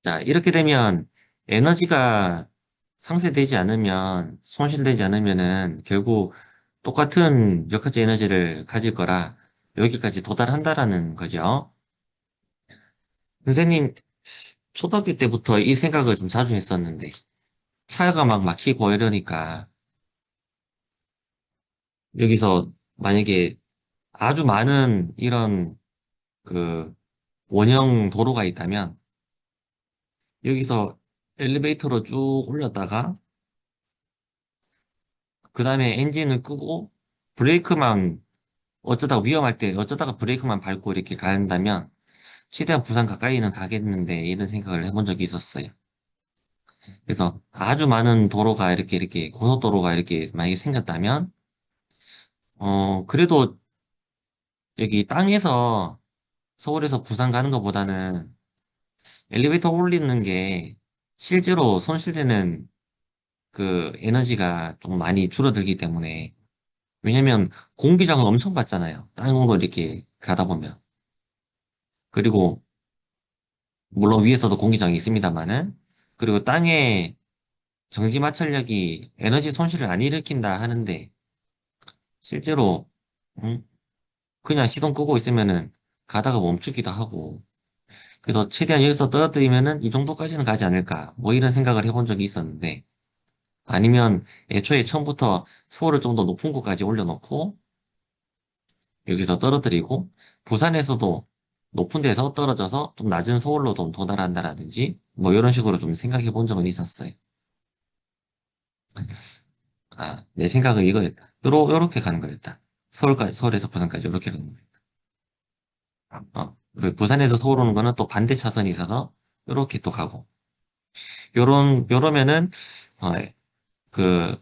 자, 이렇게 되면 에너지가 상쇄되지 않으면, 손실되지 않으면은 결국 똑같은 역학적 에너지를 가질 거라 여기까지 도달한다라는 거죠. 선생님, 초등학교 때부터 이 생각을 좀 자주 했었는데, 차가 막 막히고 이러니까, 여기서 만약에 아주 많은 이런 그 원형 도로가 있다면, 여기서 엘리베이터로 쭉 올렸다가, 그 다음에 엔진을 끄고, 브레이크만, 어쩌다가 브레이크만 밟고 이렇게 간다면, 최대한 부산 가까이는 가겠는데, 이런 생각을 해본 적이 있었어요. 그래서 아주 많은 도로가 이렇게 고속도로가 이렇게 만약에 생겼다면, 그래도 여기 땅에서 서울에서 부산 가는 것보다는 엘리베이터 올리는 게 실제로 손실되는 그 에너지가 좀 많이 줄어들기 때문에, 왜냐면 공기장을 엄청 받잖아요. 땅으로 이렇게 가다 보면. 그리고 물론 위에서도 공기장이 있습니다만은, 그리고 땅에 정지 마찰력이 에너지 손실을 안 일으킨다 하는데, 실제로 음, 그냥 시동 끄고 있으면은 가다가 멈추기도 하고, 그래서 최대한 여기서 떨어뜨리면은 이 정도까지는 가지 않을까, 뭐 이런 생각을 해본 적이 있었는데, 아니면 애초에 처음부터 소울을 좀 더 높은 곳까지 올려놓고, 여기서 떨어뜨리고, 부산에서도 높은 데서 떨어져서 좀 낮은 서울로 좀 도달한다라든지, 뭐 이런 식으로 좀 생각해 본 적은 있었어요. 아, 내 생각은 이거였다. 요렇게 가는 거였다. 서울에서 부산까지 이렇게 가는 거였다. 그 부산에서 서울 오는 거는 또 반대 차선이 있어서 요렇게 또 가고. 요러면은, 어, 그,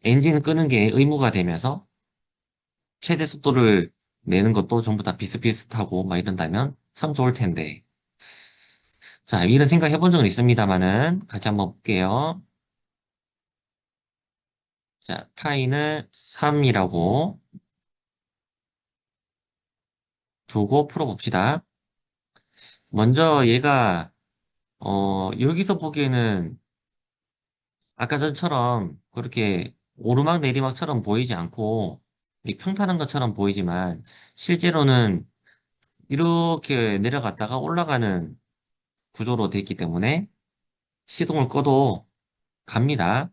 엔진 끄는 게 의무가 되면서 최대 속도를 내는 것도 전부 다 비슷비슷하고 막 이런다면 참 좋을 텐데. 자, 이런 생각 해본 적은 있습니다만은 같이 한번 볼게요. 자, 파이는 3이라고 두고 풀어봅시다. 먼저 얘가, 여기서 보기에는 아까 전처럼 그렇게 오르막 내리막처럼 보이지 않고 이 평탄한 것처럼 보이지만 실제로는 이렇게 내려갔다가 올라가는 구조로 돼 있기 때문에 시동을 꺼도 갑니다.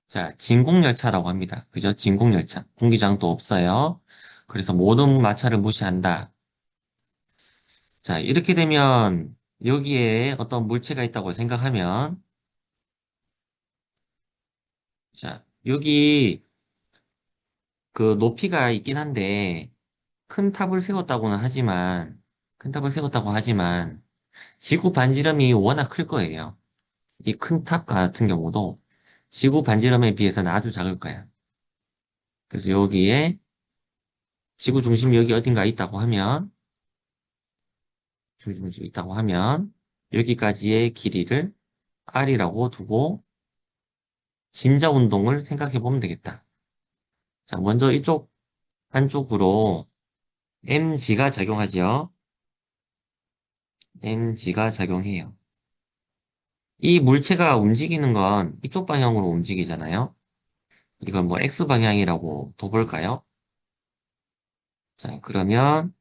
자, 진공열차라고 합니다. 그죠? 진공열차. 공기장도 없어요. 그래서 모든 마찰을 무시한다. 자, 이렇게 되면 여기에 어떤 물체가 있다고 생각하면, 자, 여기 그 높이가 있긴 한데 큰 탑을 세웠다고는 하지만, 큰 탑을 세웠다고 하지만 지구 반지름이 워낙 클 거예요. 이 큰 탑 같은 경우도 지구 반지름에 비해서는 아주 작을 거야. 그래서 여기에 지구 중심이 여기 어딘가 있다고 하면, 지구 중심이 있다고 하면 여기까지의 길이를 R이라고 두고 진자 운동을 생각해 보면 되겠다. 자, 먼저 이쪽 한쪽으로 mg가 작용하죠. mg가 작용해요. 이 물체가 움직이는 건 이쪽 방향으로 움직이잖아요. 이건 뭐 x 방향이라고 둬볼까요? 자, 그러면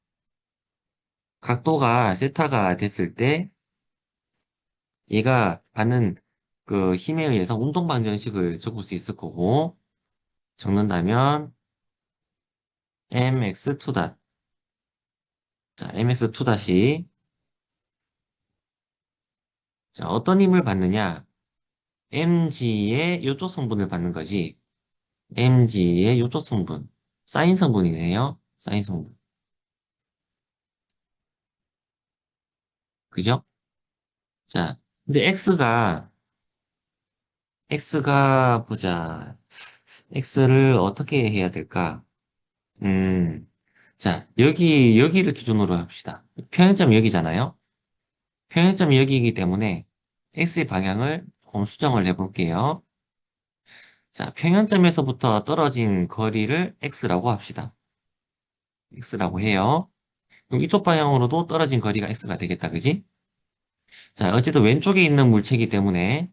각도가 세타가 됐을 때 얘가 받는 그 힘에 의해서 운동 방정식을 적을 수 있을 거고, 적는다면 mx2 닷. 자, mx2 닷이 자, 어떤 힘을 받느냐? mg의 요쪽 성분을 받는 거지. mg의 요쪽 성분. 사인 성분이네요. 사인 성분. 그죠? 자, 근데 x가 보자. x를 어떻게 해야 될까? 음, 자, 여기를 기준으로 합시다. 평행점 여기잖아요? 평행점이 여기이기 때문에 x의 방향을 조금 수정을 해볼게요. 자, 평행점에서부터 떨어진 거리를 x라고 합시다. x라고 해요. 그럼 이쪽 방향으로도 떨어진 거리가 x가 되겠다, 그지? 자, 어쨌든 왼쪽에 있는 물체이기 때문에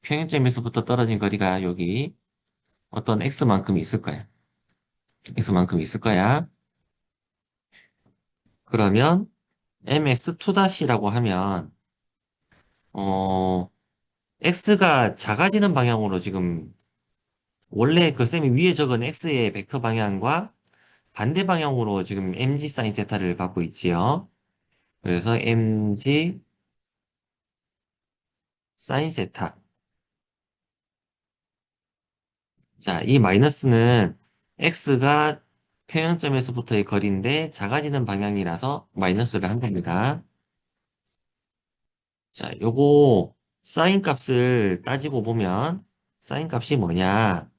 평행점에서부터 떨어진 거리가 여기 어떤 x만큼이 있을 거야. x만큼 있을 거야. 그러면 mx2-라고 하면 어 x가 작아지는 방향으로 지금 원래 그 쌤이 위에 적은 x의 벡터 방향과 반대 방향으로 지금 mg 사인 세타를 갖고 있지요. 그래서 mg 사인 세타. 자, 이 마이너스는 x가 평행점에서부터의 거리인데 작아지는 방향이라서 마이너스를 한 겁니다. 자, 요거 사인 값을 따지고 보면 사인 값이 뭐냐?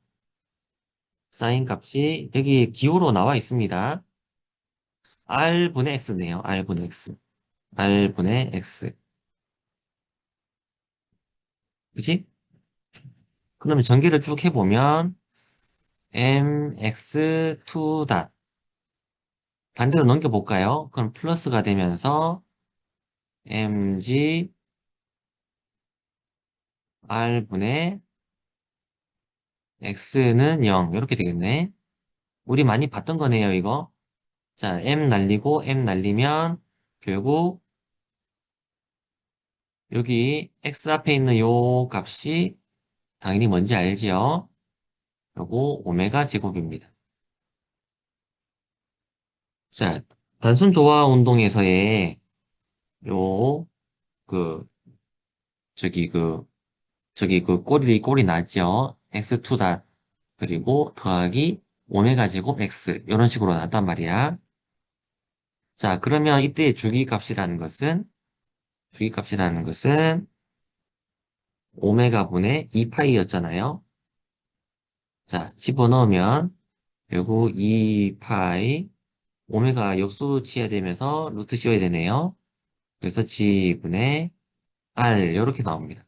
사인 값이 여기 기호로 나와 있습니다. r분의 x네요. r분의 x. r분의 x. 그치? 그러면 전개를 쭉 해보면 mx2 닷 반대로 넘겨볼까요? 그럼 플러스가 되면서 mg r분의 x는 0 이렇게 되겠네. 우리 많이 봤던 거네요, 이거. 자, m 날리고 m 날리면 결국 여기 x 앞에 있는 요 값이 당연히 뭔지 알지요? 요거 오메가 제곱입니다. 자, 단순 조화 운동에서의 요 그 저기 그 꼴이 나죠? x2 다 그리고 더하기 오메가 제곱 x 이런 식으로 났단 말이야. 자, 그러면 이때 주기값이라는 것은 오메가 분의 2파이였잖아요. 자, 집어넣으면 결국 2파이 오메가 역수 취해야 되면서 루트 씌워야 되네요. 그래서 G분의 R 이렇게 나옵니다.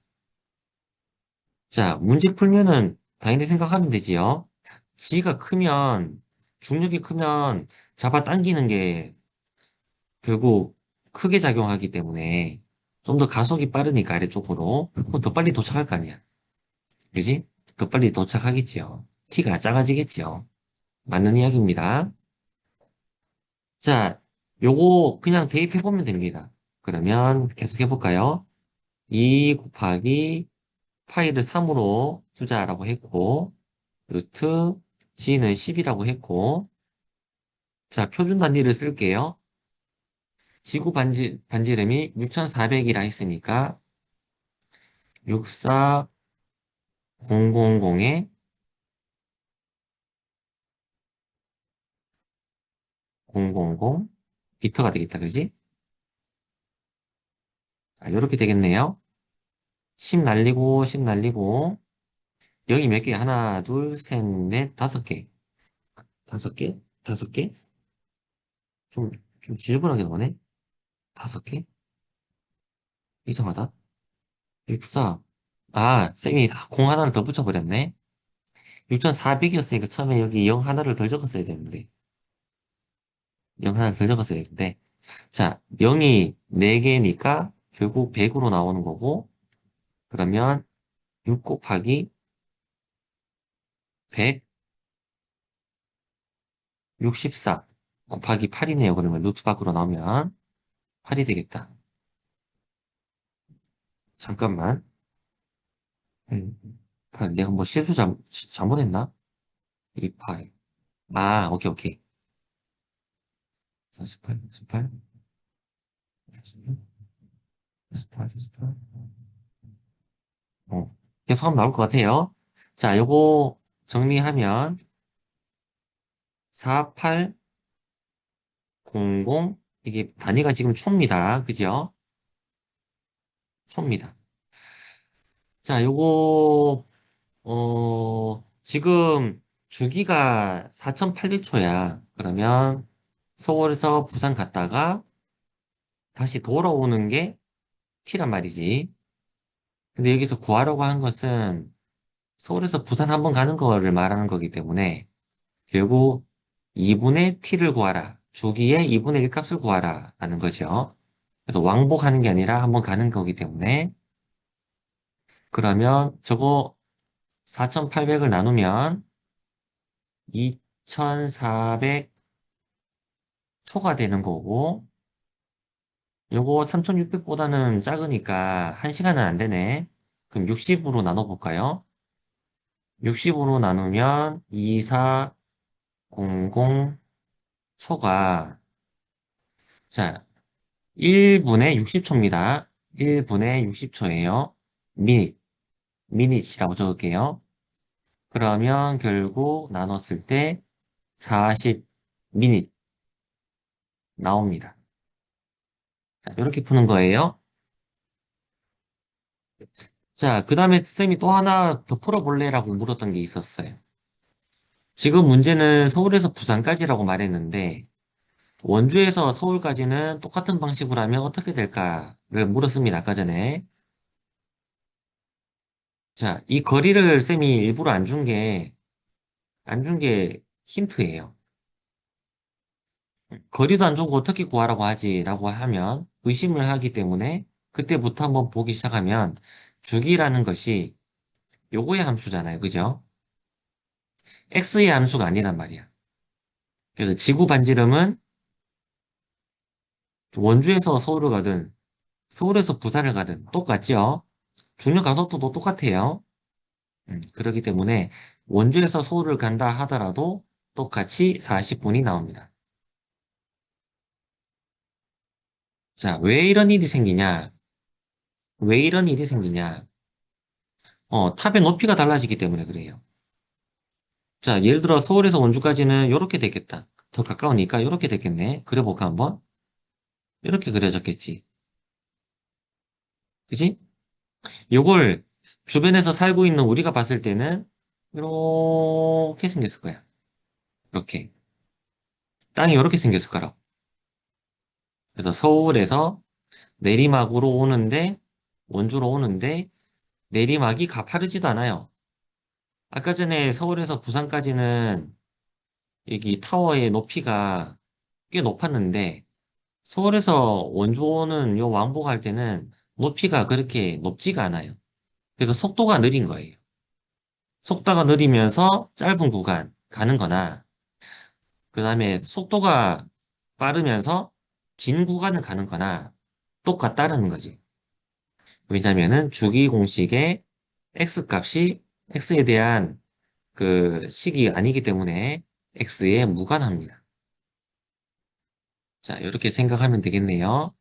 자, 문제 풀면은 당연히 생각하면 되지요. G가 크면 중력이 크면 잡아당기는 게 결국 크게 작용하기 때문에 좀 더 가속이 빠르니까 아래쪽으로 그럼 더 빨리 도착할 거 아니야. 그지? 더 빨리 도착하겠지요. T가 작아지겠지요. 맞는 이야기입니다. 자, 요거 그냥 대입해보면 됩니다. 그러면 계속 해볼까요? 2 곱하기 파이를 3으로 투자라고 했고, 루트 g는 10이라고 했고, 자, 표준 단위를 쓸게요. 지구 반지름이 6,400이라 했으니까, 64000에 000 비터가 되겠다, 그지? 자, 이렇게 되겠네요. 10 날리고, 10 날리고, 여기 몇 개? 하나, 둘, 셋, 넷, 5개. 5개? 5개? 좀, 좀 지저분하게 나오네? 5개? 이상하다. 64. 아, 쌤이 공 하나를 더 붙여버렸네. 6,400이었으니까 처음에 여기 0 하나를 덜 적었어야 되는데. 0 하나를 덜 적었어야 되는데. 자, 0이 4개니까 결국 100으로 나오는 거고, 그러면 6 곱하기 100, 64 곱하기 8이네요. 그러면 루트 밖으로 나오면 8이 되겠다. 잠깐만. 음, 내가 뭐 실수 잘못했나? 28. 아, 오케이, 오케이. 48, 48, 48, 48. 계속 하면 나올 것 같아요. 자, 요거 정리하면 4800, 이게 단위가 지금 초입니다. 그죠? 초입니다. 자, 요거, 지금 주기가 4800초야. 그러면 서울에서 부산 갔다가 다시 돌아오는 게 T란 말이지. 근데 여기서 구하라고 한 것은 서울에서 부산 한번 가는 거를 말하는 거기 때문에 결국 2분의 t를 구하라. 주기의 2분의 1 값을 구하라. 라는 거죠. 그래서 왕복하는 게 아니라 한번 가는 거기 때문에 그러면 저거 4,800을 나누면 2,400초가 되는 거고 요거 3,600보다는 작으니까 1시간은 안 되네. 그럼 60으로 나눠볼까요? 60으로 나누면 2400 초가 자 1분에 60초입니다. 1분에 60초예요. 미닛, 미닛이라고 적을게요. 그러면 결국 나눴을 때 40 미닛 나옵니다. 자, 이렇게 푸는 거예요. 자, 그 다음에 쌤이 또 하나 더 풀어볼래라고 물었던 게 있었어요. 지금 문제는 서울에서 부산까지라고 말했는데, 원주에서 서울까지는 똑같은 방식으로 하면 어떻게 될까를 물었습니다. 아까 전에. 자, 이 거리를 쌤이 일부러 안 준 게 힌트예요. 거리도 안 준 거 어떻게 구하라고 하지라고 하면 의심을 하기 때문에 그때부터 한번 보기 시작하면 주기라는 것이 요거의 함수잖아요. 그죠? x의 함수가 아니란 말이야. 그래서 지구 반지름은 원주에서 서울을 가든 서울에서 부산을 가든 똑같죠? 중력 가속도도 똑같아요. 그렇기 때문에 원주에서 서울을 간다 하더라도 똑같이 40분이 나옵니다. 자, 왜 이런 일이 생기냐? 왜 이런 일이 생기냐? 탑의 높이가 달라지기 때문에 그래요. 자, 예를 들어 서울에서 원주까지는 이렇게 되겠다. 더 가까우니까 이렇게 되겠네. 그려볼까 한번? 이렇게 그려졌겠지. 그지? 요걸 주변에서 살고 있는 우리가 봤을 때는 이렇게 생겼을 거야. 이렇게. 땅이 이렇게 생겼을 거라고. 그래서 서울에서 내리막으로 오는데, 원주로 오는데, 내리막이 가파르지도 않아요. 아까 전에 서울에서 부산까지는 여기 타워의 높이가 꽤 높았는데, 서울에서 원주는 요 왕복할 때는 높이가 그렇게 높지가 않아요. 그래서 속도가 느린 거예요. 속도가 느리면서 짧은 구간 가는 거나, 그 다음에 속도가 빠르면서 긴 구간을 가는 거나 똑같다는 거지. 왜냐면은 주기 공식의 x 값이 x에 대한 그 식이 아니기 때문에 x에 무관합니다. 자, 이렇게 생각하면 되겠네요.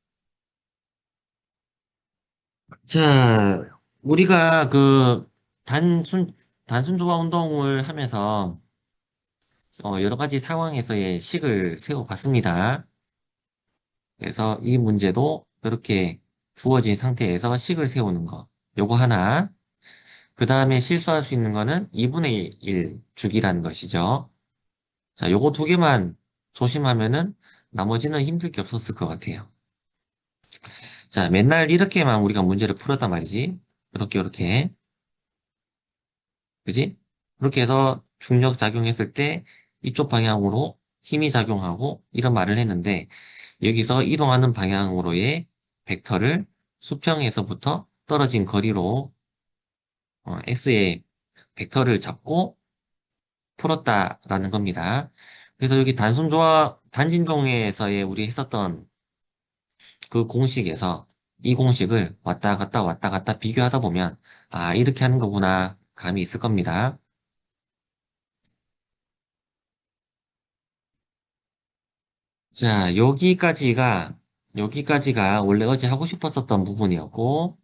자, 우리가 그 단순 조화 운동을 하면서 여러 가지 상황에서의 식을 세워봤습니다. 그래서 이 문제도 이렇게 주어진 상태에서 식을 세우는 거. 요거 하나. 그 다음에 실수할 수 있는 거는 2분의 1 주기라는 것이죠. 자, 요거 두 개만 조심하면은 나머지는 힘들 게 없었을 것 같아요. 자, 맨날 이렇게만 우리가 문제를 풀었단 말이지. 이렇게. 그지? 그렇게 해서 중력 작용했을 때 이쪽 방향으로 힘이 작용하고 이런 말을 했는데 여기서 이동하는 방향으로의 벡터를 수평에서부터 떨어진 거리로 x의 벡터를 잡고 풀었다라는 겁니다. 그래서 여기 단진종에서의 우리 했었던 그 공식에서 이 공식을 왔다 갔다 비교하다 보면 아, 이렇게 하는 거구나 감이 있을 겁니다. 자, 여기까지가 원래 어제 하고 싶었었던 부분이었고,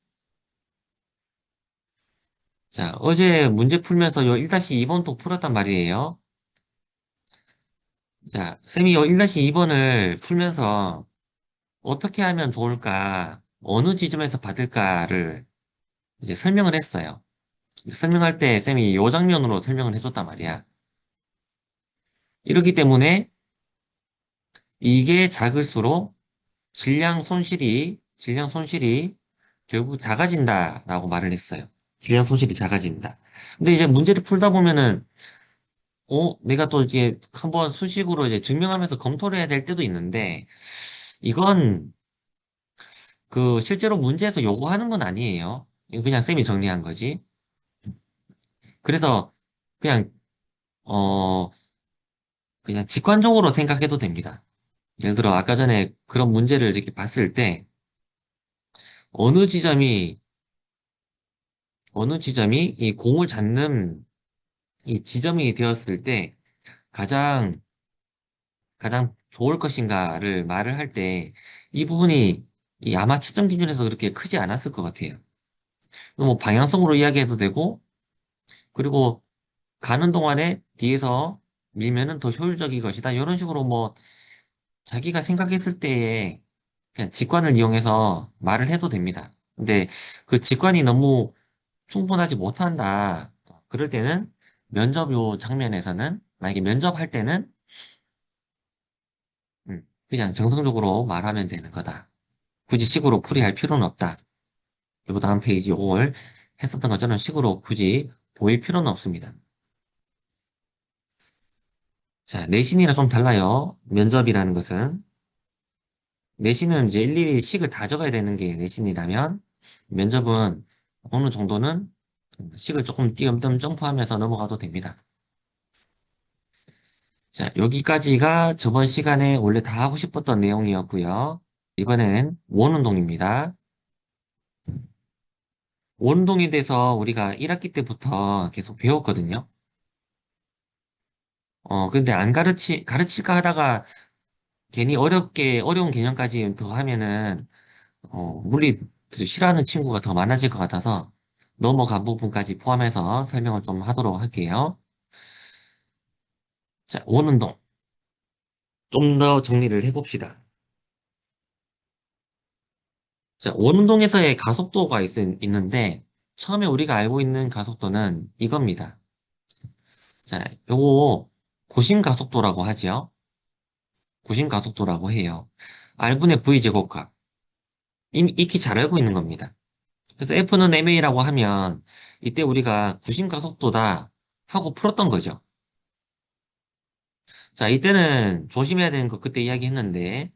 자, 어제 문제 풀면서 요 1-2번 또 풀었단 말이에요. 자, 쌤이 요 1-2번을 풀면서 어떻게 하면 좋을까, 어느 지점에서 받을까를 이제 설명을 했어요. 설명할 때 쌤이 요 장면으로 설명을 해줬단 말이야. 이렇기 때문에 이게 작을수록 질량 손실이 결국 작아진다라고 말을 했어요. 질량 손실이 작아진다. 근데 이제 문제를 풀다 보면은, 내가 또 이게 한번 수식으로 이제 증명하면서 검토를 해야 될 때도 있는데, 이건 그 실제로 문제에서 요구하는 건 아니에요. 이거 그냥 쌤이 정리한 거지. 그래서 그냥 어 그냥 직관적으로 생각해도 됩니다. 예를 들어 아까 전에 그런 문제를 이렇게 봤을 때 어느 지점이 어느 지점이 이 공을 잡는 이 지점이 되었을 때 가장 가장 좋을 것인가를 말을 할 때 이 부분이 이 아마 채점 기준에서 그렇게 크지 않았을 것 같아요. 뭐 방향성으로 이야기해도 되고 그리고 가는 동안에 뒤에서 밀면은 더 효율적인 것이다. 이런 식으로 뭐 자기가 생각했을 때에 그냥 직관을 이용해서 말을 해도 됩니다. 근데 그 직관이 너무 충분하지 못한다. 그럴 때는 면접 요 장면에서는 만약에 면접할 때는 그냥 정성적으로 말하면 되는 거다. 굳이 식으로 풀이할 필요는 없다. 그리고 다음 페이지 요걸 했었던 것처럼 식으로 굳이 보일 필요는 없습니다. 자, 내신이랑 좀 달라요. 면접이라는 것은. 내신은 이제 일일이 식을 다 적어야 되는 게 내신이라면, 면접은 어느 정도는 식을 조금 띄엄띄엄 점프하면서 넘어가도 됩니다. 자, 여기까지가 저번 시간에 원래 다 하고 싶었던 내용이었고요. 이번엔 원운동입니다. 원운동에 대해서 우리가 1학기 때부터 계속 배웠거든요. 근데 안 가르칠까 하다가 괜히 어려운 개념까지 더 하면은, 물리 싫어하는 친구가 더 많아질 것 같아서 넘어간 부분까지 포함해서 설명을 좀 하도록 할게요. 자, 원운동. 좀 더 정리를 해봅시다. 자, 원운동에서의 가속도가 있는데, 처음에 우리가 알고 있는 가속도는 이겁니다. 자, 요거 구심 가속도라고 하죠. 구심 가속도라고 해요. R분의 V 제곱값. 이미 익히 잘 알고 있는 겁니다. 그래서 F는 MA라고 하면 이때 우리가 구심 가속도다 하고 풀었던 거죠. 자, 이때는 조심해야 되는 거 그때 이야기했는데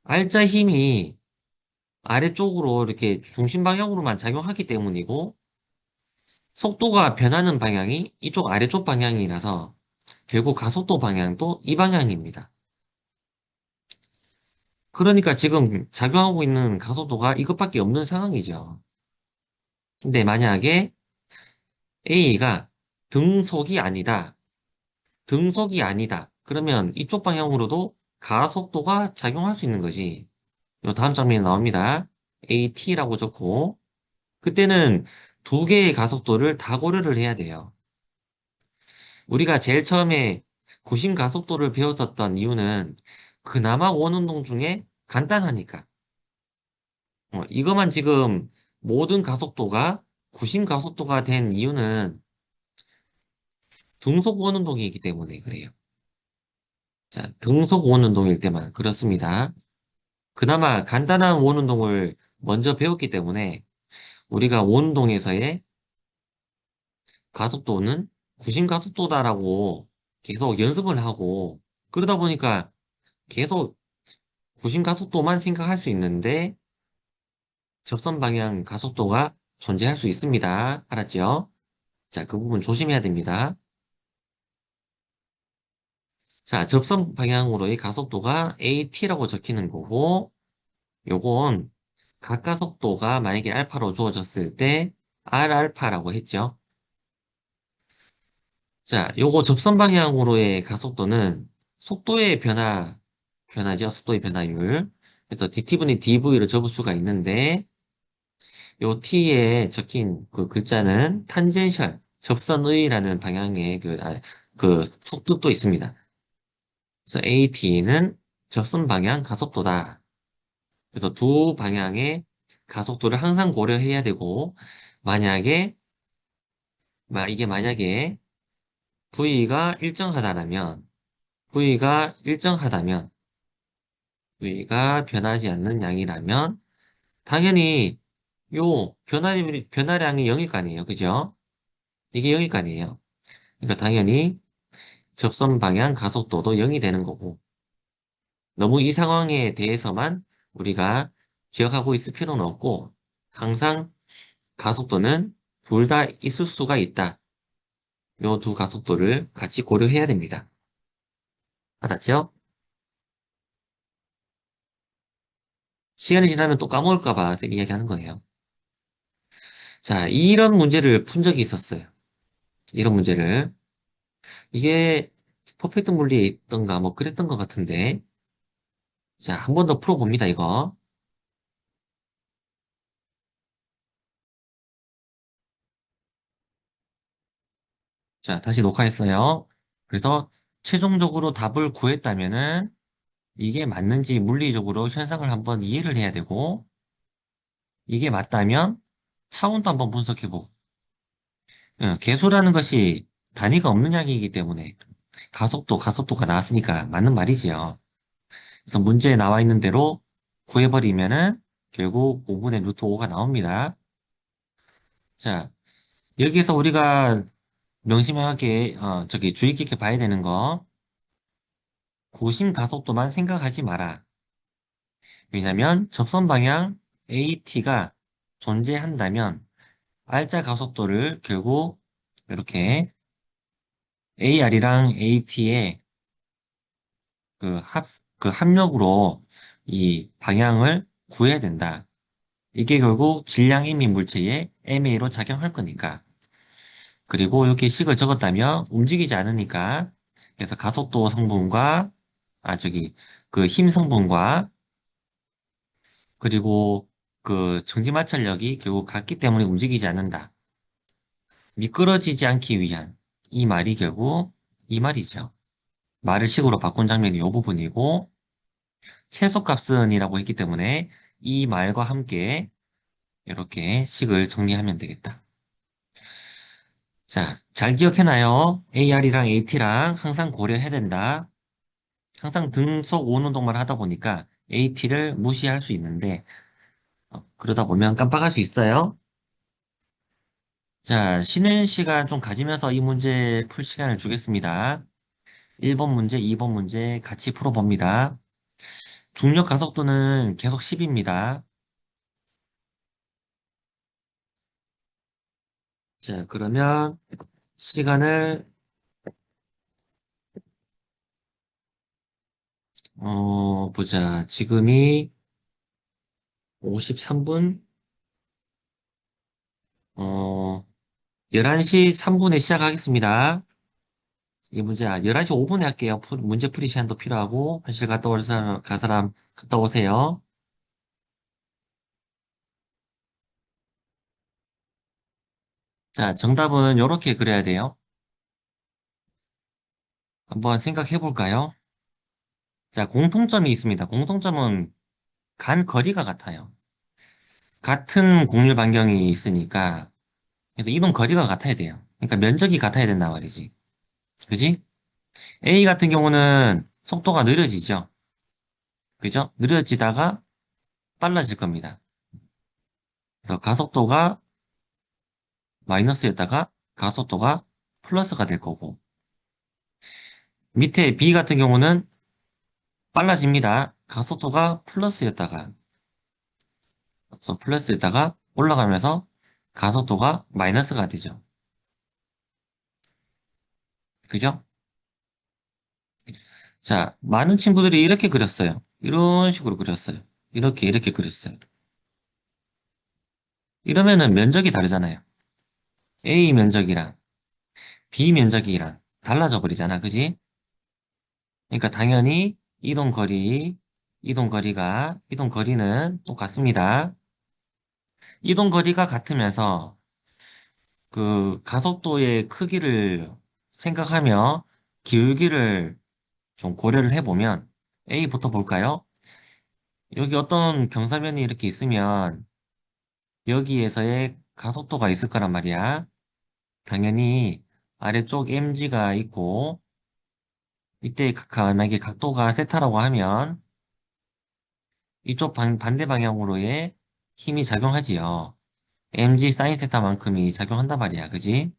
R자 힘이 아래쪽으로 이렇게 중심 방향으로만 작용하기 때문이고 속도가 변하는 방향이 이쪽 아래쪽 방향이라서 결국 가속도 방향도 이 방향입니다. 그러니까 지금 작용하고 있는 가속도가 이것밖에 없는 상황이죠. 근데 만약에 A가 등속이 아니다. 등속이 아니다. 그러면 이쪽 방향으로도 가속도가 작용할 수 있는 거지. 요 다음 장면에 나옵니다. AT라고 적고 그때는 두 개의 가속도를 다 고려를 해야 돼요. 우리가 제일 처음에 구심 가속도를 배웠었던 이유는 그나마 원운동 중에 간단하니까. 이것만 지금 모든 가속도가 구심 가속도가 된 이유는 등속 원운동이기 때문에 그래요. 자, 등속 원운동일 때만 그렇습니다. 그나마 간단한 원운동을 먼저 배웠기 때문에 우리가 원운동에서의 가속도는 구심 가속도다라고 계속 연습을 하고 그러다 보니까 계속 구심 가속도만 생각할 수 있는데 접선 방향 가속도가 존재할 수 있습니다. 알았죠? 자, 그 부분 조심해야 됩니다. 자, 접선 방향으로의 가속도가 AT라고 적히는 거고 요건 각가속도가 만약에 알파로 주어졌을 때 R알파라고 했죠. 자, 요거 접선 방향으로의 가속도는 속도의 변화죠. 속도의 변화율. 그래서 dt분의 dv로 적을 수가 있는데, 요 t에 적힌 그 글자는 탄젠셜, 접선의라는 방향의 그 속도도 있습니다. 그래서 at는 접선 방향 가속도다. 그래서 두 방향의 가속도를 항상 고려해야 되고, 만약에, 이게 만약에 V가 일정하다라면, V가 일정하다면, V가 변하지 않는 양이라면, 당연히 변화량이 0일 거 아니에요. 그죠? 이게 0일 거 아니에요. 그러니까 당연히 접선 방향 가속도도 0이 되는 거고, 너무 이 상황에 대해서만 우리가 기억하고 있을 필요는 없고, 항상 가속도는 둘 다 있을 수가 있다. 요 두 가속도를 같이 고려해야 됩니다. 알았죠? 시간이 지나면 또 까먹을까 봐 쌤 이야기하는 거예요. 자, 이런 문제를 푼 적이 있었어요. 이런 문제를. 이게 퍼펙트 물리에 있던가 뭐 그랬던 것 같은데. 자, 한 번 더 풀어봅니다, 이거. 자, 다시 녹화했어요. 그래서 최종적으로 답을 구했다면은 이게 맞는지 물리적으로 현상을 한번 이해를 해야 되고, 이게 맞다면 차원도 한번 분석해보고, 계수라는 것이 단위가 없는 양이기 때문에 가속도가 나왔으니까 맞는 말이지요. 그래서 문제에 나와 있는 대로 구해버리면은 결국 5분의 루트 5가 나옵니다. 자, 여기에서 우리가 명심하게, 주의 깊게 봐야 되는 거, 구심 가속도만 생각하지 마라. 왜냐면 접선 방향 AT가 존재한다면 R자 가속도를 결국 이렇게 AR이랑 AT의 그 그 합력으로 이 방향을 구해야 된다. 이게 결국 질량 이민 물체의 MA로 작용할 거니까. 그리고 이렇게 식을 적었다면 움직이지 않으니까. 그래서 가속도 성분과, 그 힘 성분과, 그리고 그 정지마찰력이 결국 같기 때문에 움직이지 않는다. 미끄러지지 않기 위한 이 말이 결국 이 말이죠. 말을 식으로 바꾼 장면이 이 부분이고, 최소값은이라고 했기 때문에 이 말과 함께 이렇게 식을 정리하면 되겠다. 자, 잘 기억해놔요. AR이랑 AT랑 항상 고려해야 된다. 항상 등속 오운동만 하다 보니까 AT를 무시할 수 있는데, 그러다 보면 깜빡할 수 있어요. 자, 쉬는 시간 좀 가지면서 이 문제 풀 시간을 주겠습니다. 1번 문제, 2번 문제 같이 풀어봅니다. 중력 가속도는 계속 10입니다. 자, 그러면 시간을, 보자. 지금이 53분, 어, 11시 3분에 시작하겠습니다. 이 문제, 11시 5분에 할게요. 문제 풀이 시간도 필요하고, 현실 갔다 올 사람, 가 사람 갔다 오세요. 자, 정답은 이렇게 그려야 돼요. 한번 생각해 볼까요? 자, 공통점이 있습니다. 공통점은 간 거리가 같아요. 같은 곡률 반경이 있으니까, 그래서 이동 거리가 같아야 돼요. 그러니까 면적이 같아야 된단 말이지. 그지? A 같은 경우는 속도가 느려지죠. 그죠? 느려지다가 빨라질 겁니다. 그래서 가속도가 마이너스였다가 가속도가 플러스가 될 거고, 밑에 B 같은 경우는 빨라집니다. 가속도가 플러스였다가 올라가면서 가속도가 마이너스가 되죠. 그죠? 자, 많은 친구들이 이렇게 그렸어요. 이런 식으로 그렸어요. 이렇게 그렸어요. 이러면은 면적이 다르잖아요. A 면적이랑 B 면적이랑 달라져 버리잖아. 그지? 그러니까 당연히 이동 거리는 똑같습니다. 이동 거리가 같으면서 그 가속도의 크기를 생각하며 기울기를 좀 고려를 해보면 A부터 볼까요? 여기 어떤 경사면이 이렇게 있으면 여기에서의 가속도가 있을 거란 말이야. 당연히 아래쪽 MG가 있고 이때 만약에 각도가 세타라고 하면 이쪽 반대 방향으로의 힘이 작용하지요. mg 사인 세타만큼이 작용한단 말이야. 그지?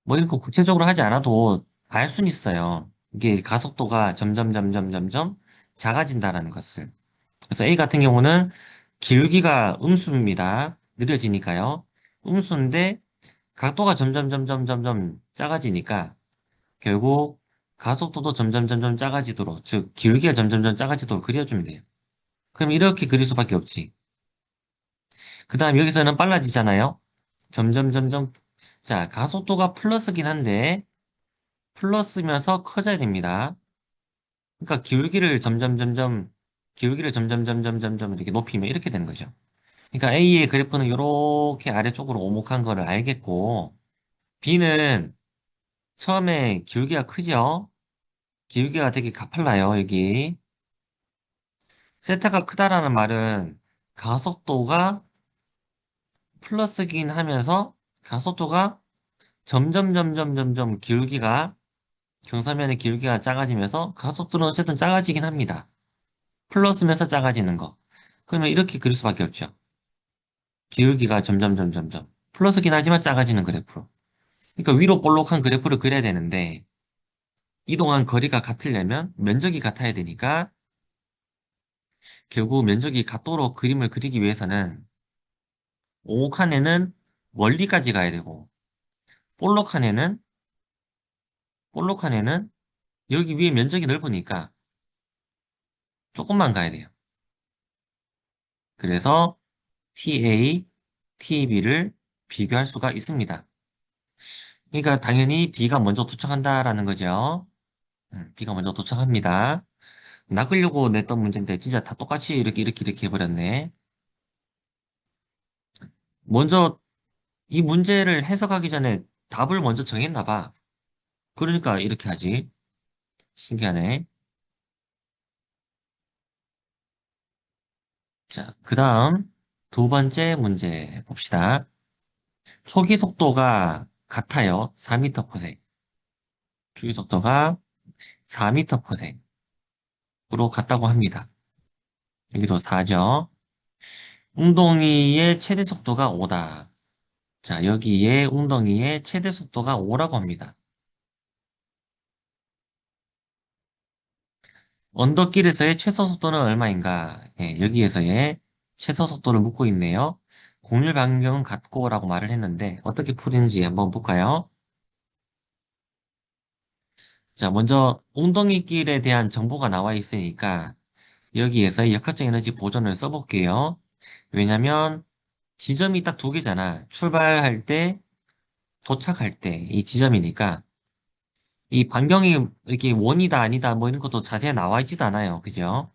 뭐 이렇게 구체적으로 하지 않아도 알 수는 있어요. 이게 가속도가 점점 작아진다라는 것을. 그래서 A 같은 경우는 기울기가 음수입니다. 느려지니까요. 음수인데 각도가 점점 작아지니까 결국 가속도도 점점 작아지도록, 즉 기울기가 점점 작아지도록 그려주면 돼요. 그럼 이렇게 그릴 수밖에 없지. 그 다음 여기서는 빨라지잖아요. 점점. 자, 가속도가 플러스긴 한데 플러스면서 커져야 됩니다. 그러니까 기울기를 점점 이렇게 높이면 이렇게 되는 거죠. 그러니까 A의 그래프는 이렇게 아래쪽으로 오목한 거를 알겠고, B는 처음에 기울기가 크죠? 기울기가 되게 가팔라요, 여기. 세타가 크다라는 말은 가속도가 플러스긴 하면서 가속도가 점점 기울기가, 경사면의 기울기가 작아지면서 가속도는 어쨌든 작아지긴 합니다. 플러스면서 작아지는 거. 그러면 이렇게 그릴 수밖에 없죠. 기울기가 점점. 플러스긴 하지만 작아지는 그래프로. 그러니까 위로 볼록한 그래프를 그려야 되는데, 이동한 거리가 같으려면 면적이 같아야 되니까, 결국 면적이 같도록 그림을 그리기 위해서는 오목한 애는 멀리까지 가야 되고, 볼록한 애는, 볼록한 애는 여기 위에 면적이 넓으니까 조금만 가야 돼요. 그래서 TA, TB를 비교할 수가 있습니다. 그러니까 당연히 B가 먼저 도착한다라는 거죠. B가 먼저 도착합니다. 낚으려고 냈던 문제인데 진짜 다 똑같이 이렇게 해버렸네. 먼저 이 문제를 해석하기 전에 답을 먼저 정했나 봐. 그러니까 이렇게 하지. 신기하네. 자, 그 다음 두 번째 문제 봅시다. 초기 속도가 같아요. 4m per s. 초기 속도가 4m per s로 같다고 합니다. 여기도 4죠. 웅덩이의 최대 속도가 5다. 자, 여기에 웅덩이의 최대 속도가 5라고 합니다. 언덕길에서의 최소 속도는 얼마인가? 예, 여기에서의 최소 속도를 묻고 있네요. 공률 반경은 같고라고 말을 했는데 어떻게 풀리는지 한번 볼까요? 자, 먼저 웅덩이길에 대한 정보가 나와 있으니까 여기에서 역학적 에너지 보존을 써볼게요. 왜냐면 지점이 딱 두 개잖아. 출발할 때, 도착할 때 이 지점이니까 이 반경이 이렇게 원이다 아니다 뭐 이런 것도 자세히 나와 있지도 않아요. 그죠?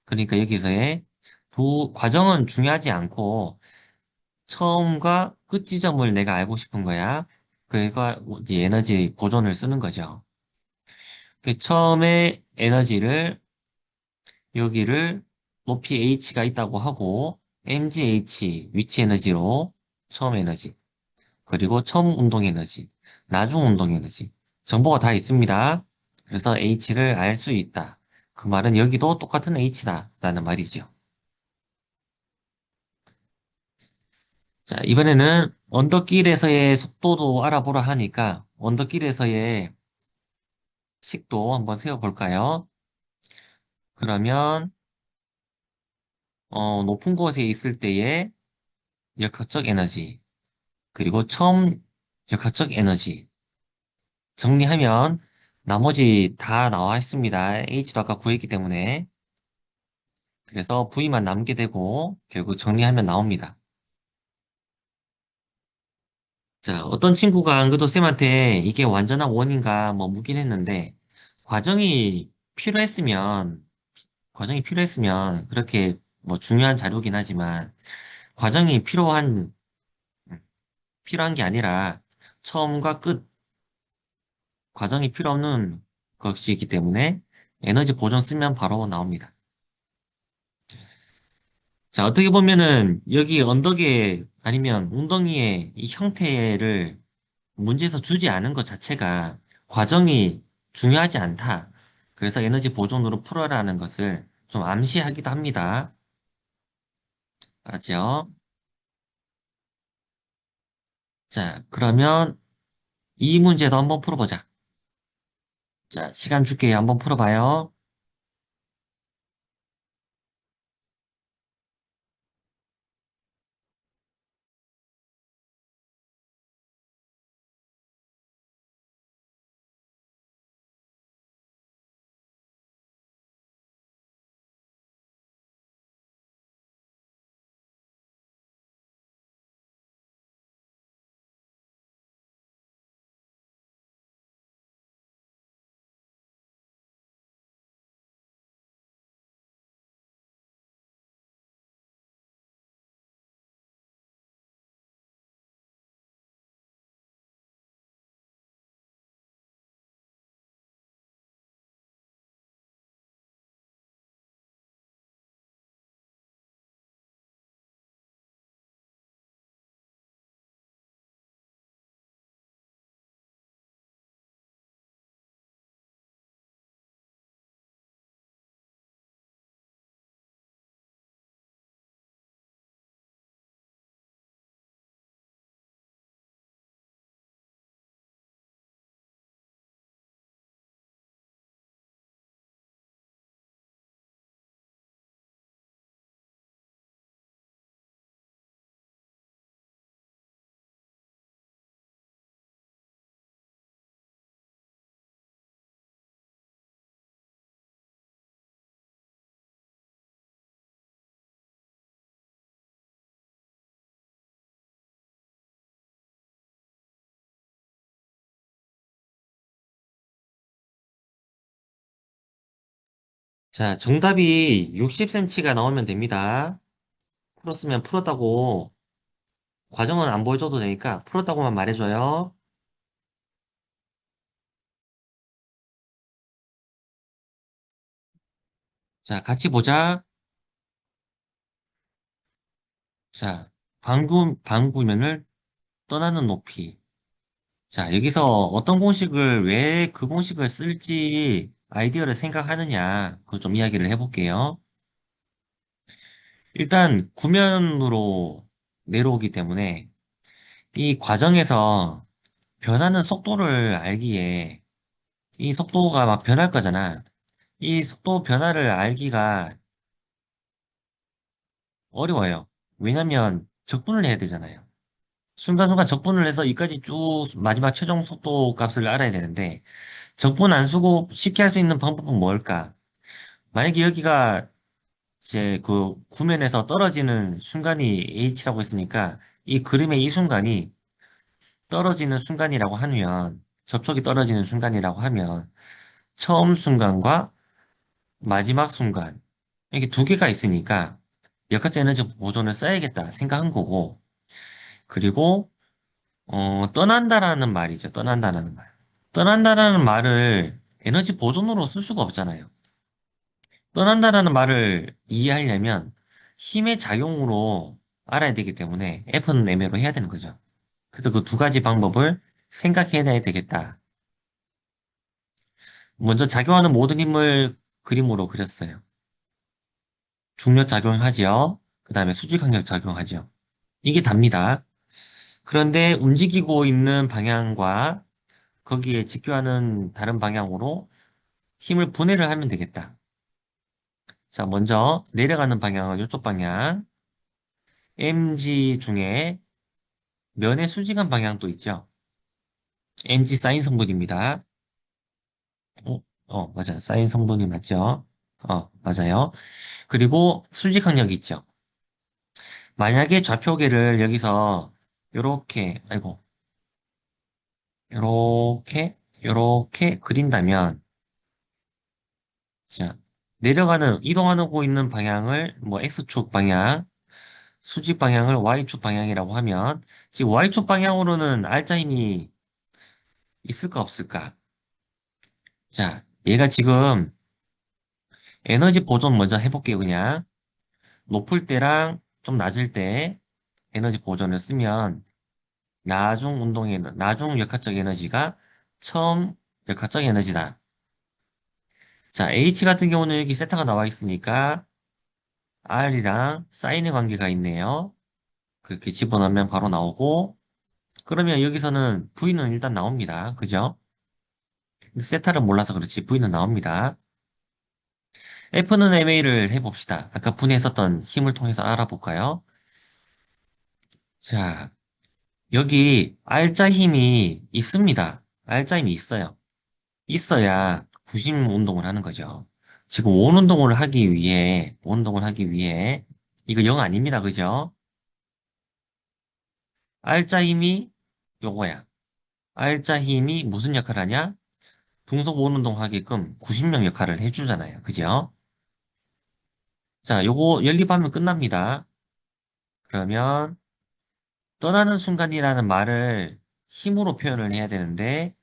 그러니까 여기서의 두 과정은 중요하지 않고 처음과 끝 지점을 내가 알고 싶은 거야. 그러니까 이 에너지 보존을 쓰는 거죠. 그 처음에 에너지를 여기를 높이 h가 있다고 하고 mgh 위치 에너지로 처음 에너지 그리고 처음 운동 에너지 나중 운동 에너지 정보가 다 있습니다. 그래서 h를 알 수 있다. 그 말은 여기도 똑같은 h다 라는 말이죠. 자, 이번에는 언덕길에서의 속도도 알아보라 하니까 언덕길에서의 식도 한번 세워볼까요? 그러면 높은 곳에 있을 때의 역학적 에너지 그리고 처음 역학적 에너지 정리하면 나머지 다 나와 있습니다. H도 아까 구했기 때문에 그래서 V만 남게 되고 결국 정리하면 나옵니다. 자, 어떤 친구가 안 그래도 쌤한테 이게 완전한 원인가 뭐 묻긴 했는데 과정이 필요했으면 과정이 필요했으면 그렇게 뭐 중요한 자료긴 하지만 과정이 필요한 게 아니라 처음과 끝 과정이 필요 없는 것이기 때문에 에너지 보존 쓰면 바로 나옵니다. 자, 어떻게 보면은 여기 언덕에 아니면 웅덩이의 이 형태를 문제에서 주지 않은 것 자체가 과정이 중요하지 않다. 그래서 에너지 보존으로 풀어라는 것을 좀 암시하기도 합니다. 알았죠? 자, 그러면 이 문제도 한번 풀어보자. 자, 시간 줄게요. 한번 풀어봐요. 자, 정답이 60cm가 나오면 됩니다. 풀었으면 풀었다고, 과정은 안 보여줘도 되니까 풀었다고만 말해줘요. 자, 같이 보자. 자, 방구면을 떠나는 높이. 자, 여기서 어떤 공식을, 왜 그 공식을 쓸지 아이디어를 생각하느냐, 그거 좀 이야기를 해볼게요. 일단, 구면으로 내려오기 때문에 이 과정에서 변하는 속도를 알기에 이 속도가 막 변할 거잖아. 이 속도 변화를 알기가 어려워요. 왜냐면 적분을 해야 되잖아요. 순간순간 적분을 해서 이까지 쭉 마지막 최종 속도 값을 알아야 되는데 적분 안 쓰고 쉽게 할 수 있는 방법은 뭘까? 만약에 여기가 이제 그 구면에서 떨어지는 순간이 h라고 했으니까 이 그림의 이 순간이 떨어지는 순간이라고 하면 접촉이 떨어지는 순간이라고 하면 처음 순간과 마지막 순간 이렇게 두 개가 있으니까 역학적 에너지 보존을 써야겠다 생각한 거고 그리고 떠난다라는 말이죠. 떠난다라는 말. 떠난다라는 말을 에너지 보존으로 쓸 수가 없잖아요. 떠난다라는 말을 이해하려면 힘의 작용으로 알아야 되기 때문에 F는 M으로 해야 되는 거죠. 그래서 그 두 가지 방법을 생각해내야 되겠다. 먼저 작용하는 모든 힘을 그림으로 그렸어요. 중력 작용하지요. 그 다음에 수직 강력 작용하지요. 이게 답니다. 그런데 움직이고 있는 방향과 거기에 직교하는 다른 방향으로 힘을 분해를 하면 되겠다. 자, 먼저 내려가는 방향은 이쪽 방향. MG 중에 면의 수직한 방향도 있죠. MG 사인 성분입니다. 맞아요. 사인 성분이 맞죠? 맞아요. 그리고 수직 항력이 있죠. 만약에 좌표계를 여기서 요렇게, 아이고, 요렇게 그린다면, 자, 이동하고 있는 방향을, 뭐, X축 방향, 수직 방향을 Y축 방향이라고 하면, 지금 Y축 방향으로는 알짜 힘이 있을까 없을까? 자, 얘가 지금 에너지 보존 먼저 해볼게요, 그냥. 높을 때랑 좀 낮을 때 에너지 보존을 쓰면, 나중 역학적 에너지가 처음 역학적 에너지다. 자, H 같은 경우는 여기 세타가 나와 있으니까 R이랑 사인의 관계가 있네요. 그렇게 집어넣으면 바로 나오고, 그러면 여기서는 V는 일단 나옵니다. 그죠? 근데 세타를 몰라서 그렇지 V는 나옵니다. F는 MA를 해봅시다. 아까 분해했었던 힘을 통해서 알아볼까요? 자, 여기 R자 힘이 있습니다. R자 힘이 있어요. 있어야 구심 운동을 하는 거죠. 지금 원 운동을 하기 위해, 이거 영 아닙니다. 그죠? R자 힘이 요거야. R자 힘이 무슨 역할을 하냐? 등속 원 운동 하게끔 구심력 역할을 해주잖아요. 그죠? 자, 요거 연립하면 끝납니다. 그러면 떠나는 순간이라는 말을 힘으로 표현을 해야 되는데,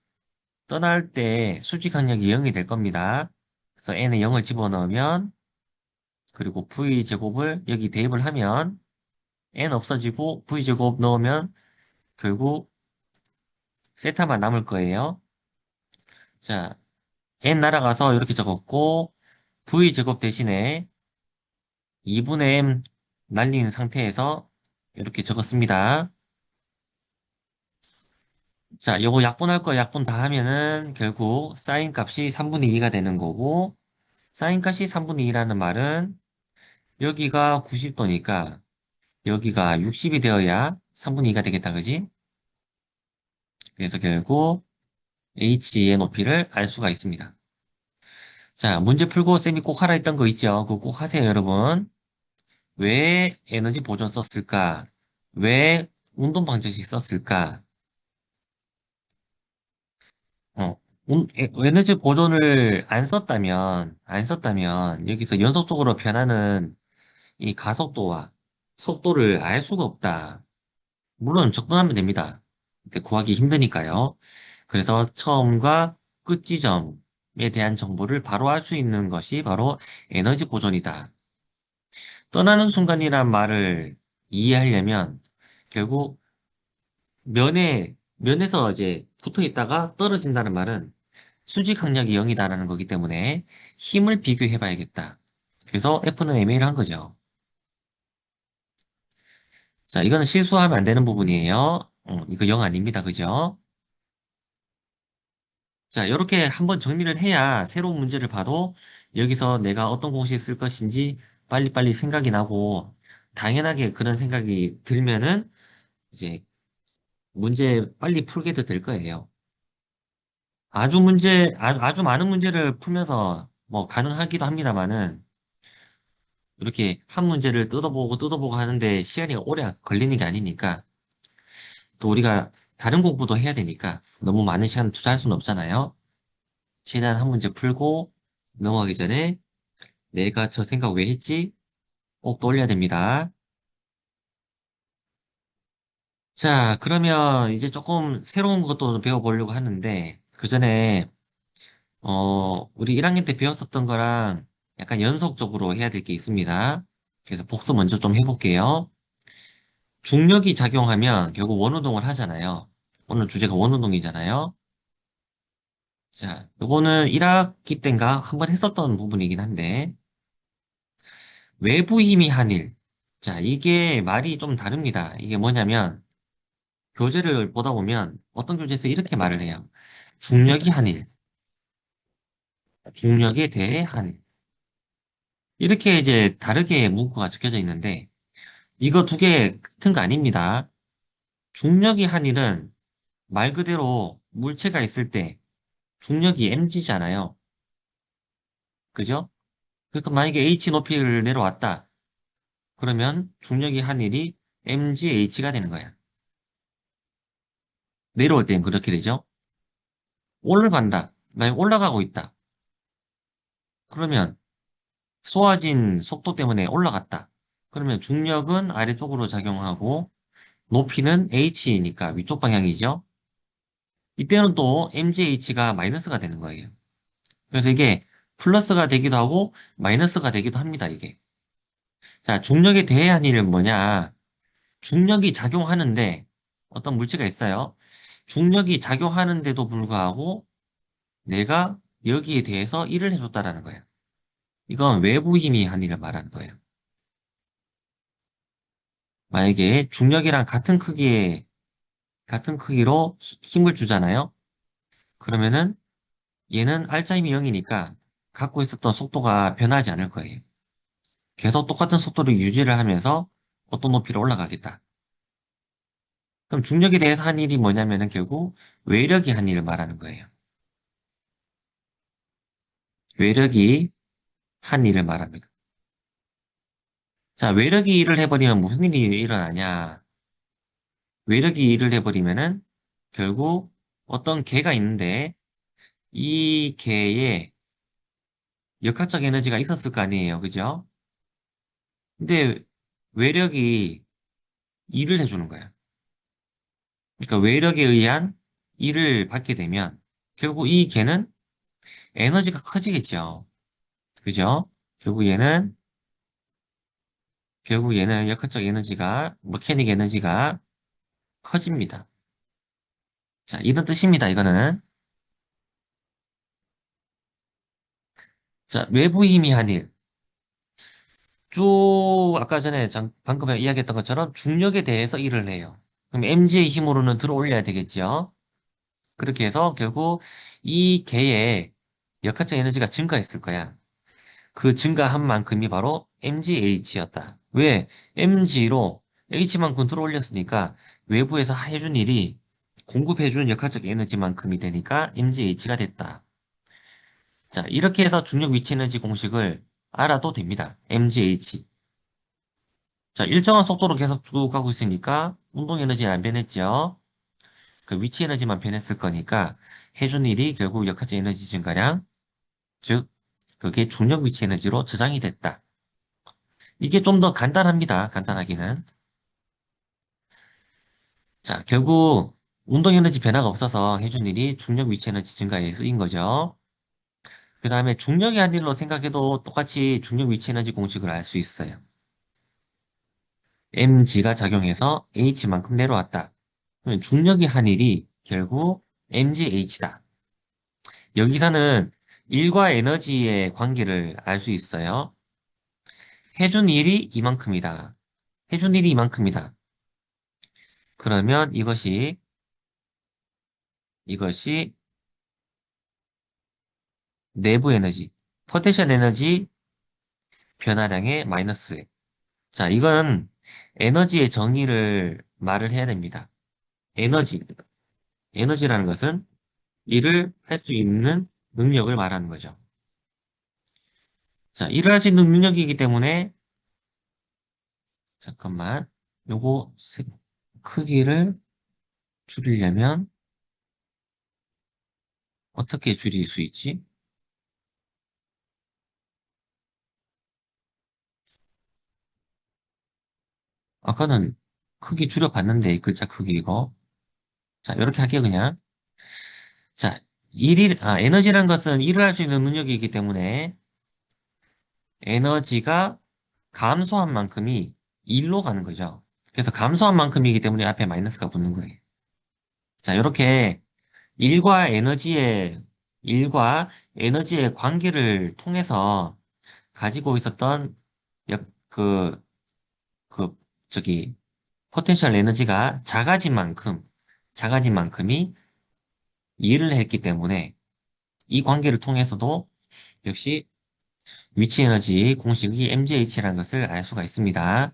떠날 때 수직 항력이 0이 될 겁니다. 그래서 n에 0을 집어넣으면, 그리고 v 제곱을 여기 대입을 하면 n 없어지고 v 제곱 넣으면 결국 세타만 남을 거예요. 자, n 날아가서 이렇게 적었고 v 제곱 대신에 2분의 m 날리는 상태에서 이렇게 적었습니다. 자, 요거 약분할 거 약분 다 하면은 결국 사인 값이 3분의 2가 되는 거고 사인 값이 3분의 2라는 말은 여기가 90도니까 여기가 60이 되어야 3분의 2가 되겠다, 그지? 그래서 결국 h의 높이를 알 수가 있습니다. 자, 문제 풀고 쌤이 꼭 하라 했던 거 있죠? 그거 꼭 하세요, 여러분. 왜 에너지 보존 썼을까? 왜 운동 방정식 썼을까? 어, 에너지 보존을 안 썼다면, 여기서 연속적으로 변하는 이 가속도와 속도를 알 수가 없다. 물론 접근하면 됩니다. 근데 구하기 힘드니까요. 그래서 처음과 끝 지점에 대한 정보를 바로 알 수 있는 것이 바로 에너지 보존이다. 떠나는 순간이란 말을 이해하려면 결국 면에서 이제 붙어 있다가 떨어진다는 말은 수직 항력이 0이다라는 거기 때문에 힘을 비교해 봐야겠다. 그래서 F는 MA를 한 거죠. 자, 이거는 실수하면 안 되는 부분이에요. 이거 0 아닙니다. 그죠? 자, 이렇게 한번 정리를 해야 새로운 문제를 봐도 여기서 내가 어떤 공式쓸 것인지 빨리빨리 생각이 나고 당연하게 그런 생각이 들면은 이제 문제 빨리 풀게도 될 거예요. 아주 많은 문제를 풀면서 뭐 가능하기도 합니다만은 이렇게 한 문제를 뜯어보고 하는데 시간이 오래 걸리는 게 아니니까 또 우리가 다른 공부도 해야 되니까 너무 많은 시간 투자할 수는 없잖아요. 최대한 한 문제 풀고 넘어가기 전에 내가 저 생각 왜 했지? 꼭 떠올려야 됩니다. 자, 그러면 이제 조금 새로운 것도 좀 배워보려고 하는데 그 전에 우리 1학년 때 배웠었던 거랑 약간 연속적으로 해야 될 게 있습니다. 그래서 복습 먼저 좀 해볼게요. 중력이 작용하면 결국 원운동을 하잖아요. 오늘 주제가 원운동이잖아요. 자, 요거는 1학기 땐가 한번 했었던 부분이긴 한데, 외부 힘이 한일. 자, 이게 말이 좀 다릅니다. 이게 뭐냐면, 교재를 보다 보면 어떤 교재에서 이렇게 말을 해요. 중력이 한일, 중력에 대해 한일. 이렇게 이제 다르게 문구가 적혀져 있는데, 이거 두 개 같은 거 아닙니다. 중력이 한일은 말 그대로 물체가 있을 때 중력이 mg잖아요. 그죠? 그러니까 만약에 h 높이를 내려왔다. 그러면 중력이 한 일이 mgh가 되는 거야. 내려올 땐 그렇게 되죠. 올라간다. 만약 올라가고 있다. 그러면 쏘아진 속도 때문에 올라갔다. 그러면 중력은 아래쪽으로 작용하고 높이는 h니까 위쪽 방향이죠. 이때는 또 mgh가 마이너스가 되는 거예요. 그래서 이게 플러스가 되기도 하고 마이너스가 되기도 합니다, 이게. 자, 중력에 대한 일은 뭐냐? 중력이 작용하는데 어떤 물체가 있어요. 중력이 작용하는데도 불구하고 내가 여기에 대해서 일을 해줬다라는 거예요. 이건 외부 힘이 한 일을 말하는 거예요. 만약에 중력이랑 같은 크기로 힘을 주잖아요. 그러면은 얘는 알짜 힘이 0이니까 갖고 있었던 속도가 변하지 않을 거예요. 계속 똑같은 속도를 유지를 하면서 어떤 높이로 올라가겠다. 그럼 중력에 대해서 한 일이 뭐냐면은 결국 외력이 한 일을 말하는 거예요. 외력이 한 일을 말합니다. 자, 외력이 일을 해버리면 무슨 일이 일어나냐? 외력이 일을 해버리면은 결국 어떤 개가 있는데 이 개에 역학적 에너지가 있었을 거 아니에요. 그죠? 근데 외력이 일을 해주는 거야. 그러니까 외력에 의한 일을 받게 되면 결국 이 개는 에너지가 커지겠죠. 그죠? 결국 얘는, 결국 얘는 역학적 에너지가, 머케닉 에너지가 커집니다. 자, 이런 뜻입니다. 이거는. 자, 외부 힘이 한 일. 쭉 아까 전에 방금 이야기했던 것처럼 중력에 대해서 일을 해요. 그럼 mg의 힘으로는 들어 올려야 되겠죠. 그렇게 해서 결국 이 개의 역학적 에너지가 증가했을 거야. 그 증가한 만큼이 바로 mgh였다. 왜? mg로 h만큼 들어 올렸으니까 외부에서 해준 일이 공급해준 역학적 에너지만큼이 되니까 mgh가 됐다. 자, 이렇게 해서 중력 위치 에너지 공식을 알아도 됩니다. mgh. 자, 일정한 속도로 계속 쭉 가고 있으니까 운동 에너지는 안 변했죠. 그 위치 에너지만 변했을 거니까 해준 일이 결국 역학적 에너지 증가량, 즉 그게 중력 위치 에너지로 저장이 됐다. 이게 좀 더 간단합니다. 간단하기는. 자, 결국 운동 에너지 변화가 없어서 해준 일이 중력 위치 에너지 증가에 쓰인 거죠. 그 다음에 중력이 한 일로 생각해도 똑같이 중력 위치 에너지 공식을 알 수 있어요. mg가 작용해서 h만큼 내려왔다. 그러면 중력이 한 일이 결국 mgh다. 여기서는 일과 에너지의 관계를 알 수 있어요. 해준 일이 이만큼이다. 해준 일이 이만큼이다. 그러면 이것이 내부 에너지, 포텐셜 에너지 변화량의 마이너스. 자, 이건 에너지의 정의를 말을 해야 됩니다. 에너지. 에너지라는 것은 일을 할 수 있는 능력을 말하는 거죠. 자, 일을 할 수 있는 능력이기 때문에, 잠깐만, 요거 크기를 줄이려면 어떻게 줄일 수 있지? 아까는 크기 줄여봤는데, 이 글자 크기 이거. 자, 이렇게 할게요, 그냥. 자, 에너지란 것은 일을 할 수 있는 능력이기 때문에 에너지가 감소한 만큼이 1로 가는 거죠. 그래서 감소한 만큼이기 때문에 앞에 마이너스가 붙는 거예요. 자, 이렇게 일과 에너지의 관계를 통해서 가지고 있었던 그, 그, 저기, 포텐셜 에너지가 작아진 만큼이 일을 했기 때문에 이 관계를 통해서도 역시 위치 에너지 공식이 MGH라는 것을 알 수가 있습니다.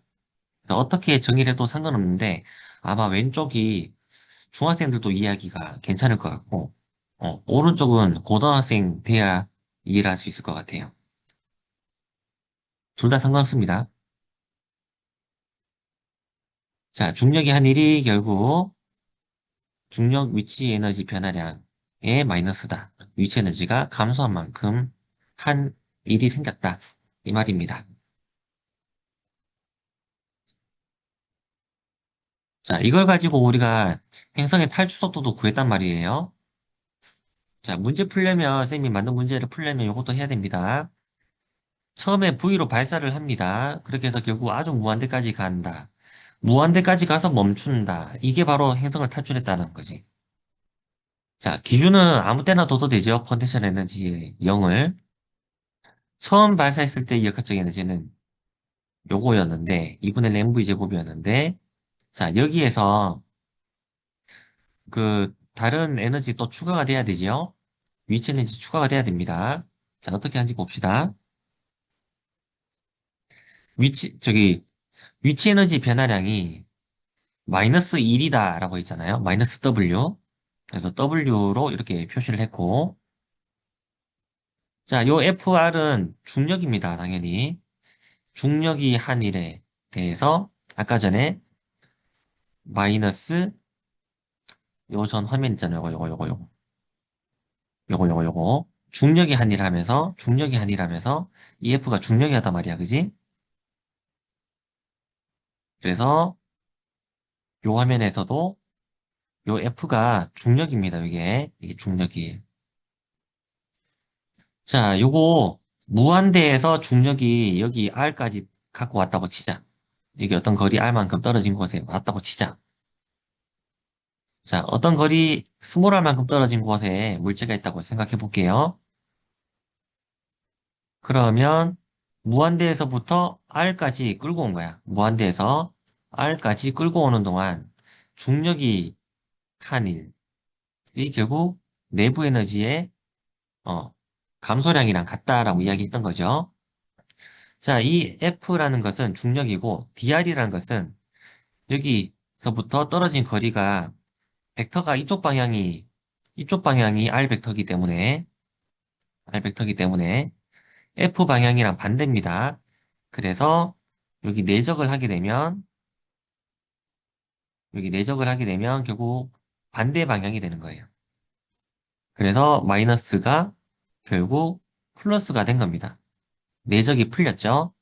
그래서 어떻게 정의를 해도 상관없는데 아마 왼쪽이 중학생들도 이해하기가 괜찮을 것 같고 오른쪽은 고등학생 돼야 이해를 할 수 있을 것 같아요. 둘 다 상관없습니다. 자, 중력의 한 일이 결국 중력 위치 에너지 변화량의 마이너스다. 위치 에너지가 감소한 만큼 한 일이 생겼다. 이 말입니다. 자, 이걸 가지고 우리가 행성의 탈출 속도도 구했단 말이에요. 자, 문제 풀려면, 쌤이 만든 문제를 풀려면 이것도 해야 됩니다. 처음에 V로 발사를 합니다. 그렇게 해서 결국 아주 무한대까지 간다. 무한대까지 가서 멈춘다. 이게 바로 행성을 탈출했다는 거지. 자, 기준은 아무 때나 둬도 되죠. 포텐셜 에너지 0을. 처음 발사했을 때의 역학적 에너지는 요거였는데, 2분의 mv 제곱이었는데, 자, 여기에서 그 다른 에너지 또 추가가 돼야 되죠. 위치 에너지 추가가 돼야 됩니다. 자, 어떻게 하는지 봅시다. 위치 에너지 변화량이 마이너스 1이다라고 했잖아요. 마이너스 W. 그래서 W로 이렇게 표시를 했고, 자, 요 FR은 중력입니다. 당연히. 중력이 한 일에 대해서 아까 전에 마이너스 요 전 화면 있잖아요. 요거. 중력이 한 일 하면서 EF가 중력이었단 말이야. 그지? 그래서 요 화면에서도 요 F가 중력입니다. 이게 중력이에요. 자, 요거 무한대에서 중력이 여기 R까지 갖고 왔다고 치자. 여기 어떤 거리 R만큼 떨어진 곳에 왔다고 치자. 자, 어떤 거리 스몰 R만큼 떨어진 곳에 물체가 있다고 생각해 볼게요. 그러면 무한대에서부터 R까지 끌고 온 거야. 무한대에서 R까지 끌고 오는 동안 중력이 한 일이 결국 내부 에너지의 어, 감소량이랑 같다라고 이야기했던 거죠. 자, 이 F라는 것은 중력이고 DR이라는 것은 여기서부터 떨어진 거리가 벡터가 이쪽 방향이 R 벡터기 때문에 F 방향이랑 반대입니다. 그래서 여기 내적을 하게 되면 결국 반대 방향이 되는 거예요. 그래서 마이너스가 결국 플러스가 된 겁니다. 내적이 풀렸죠?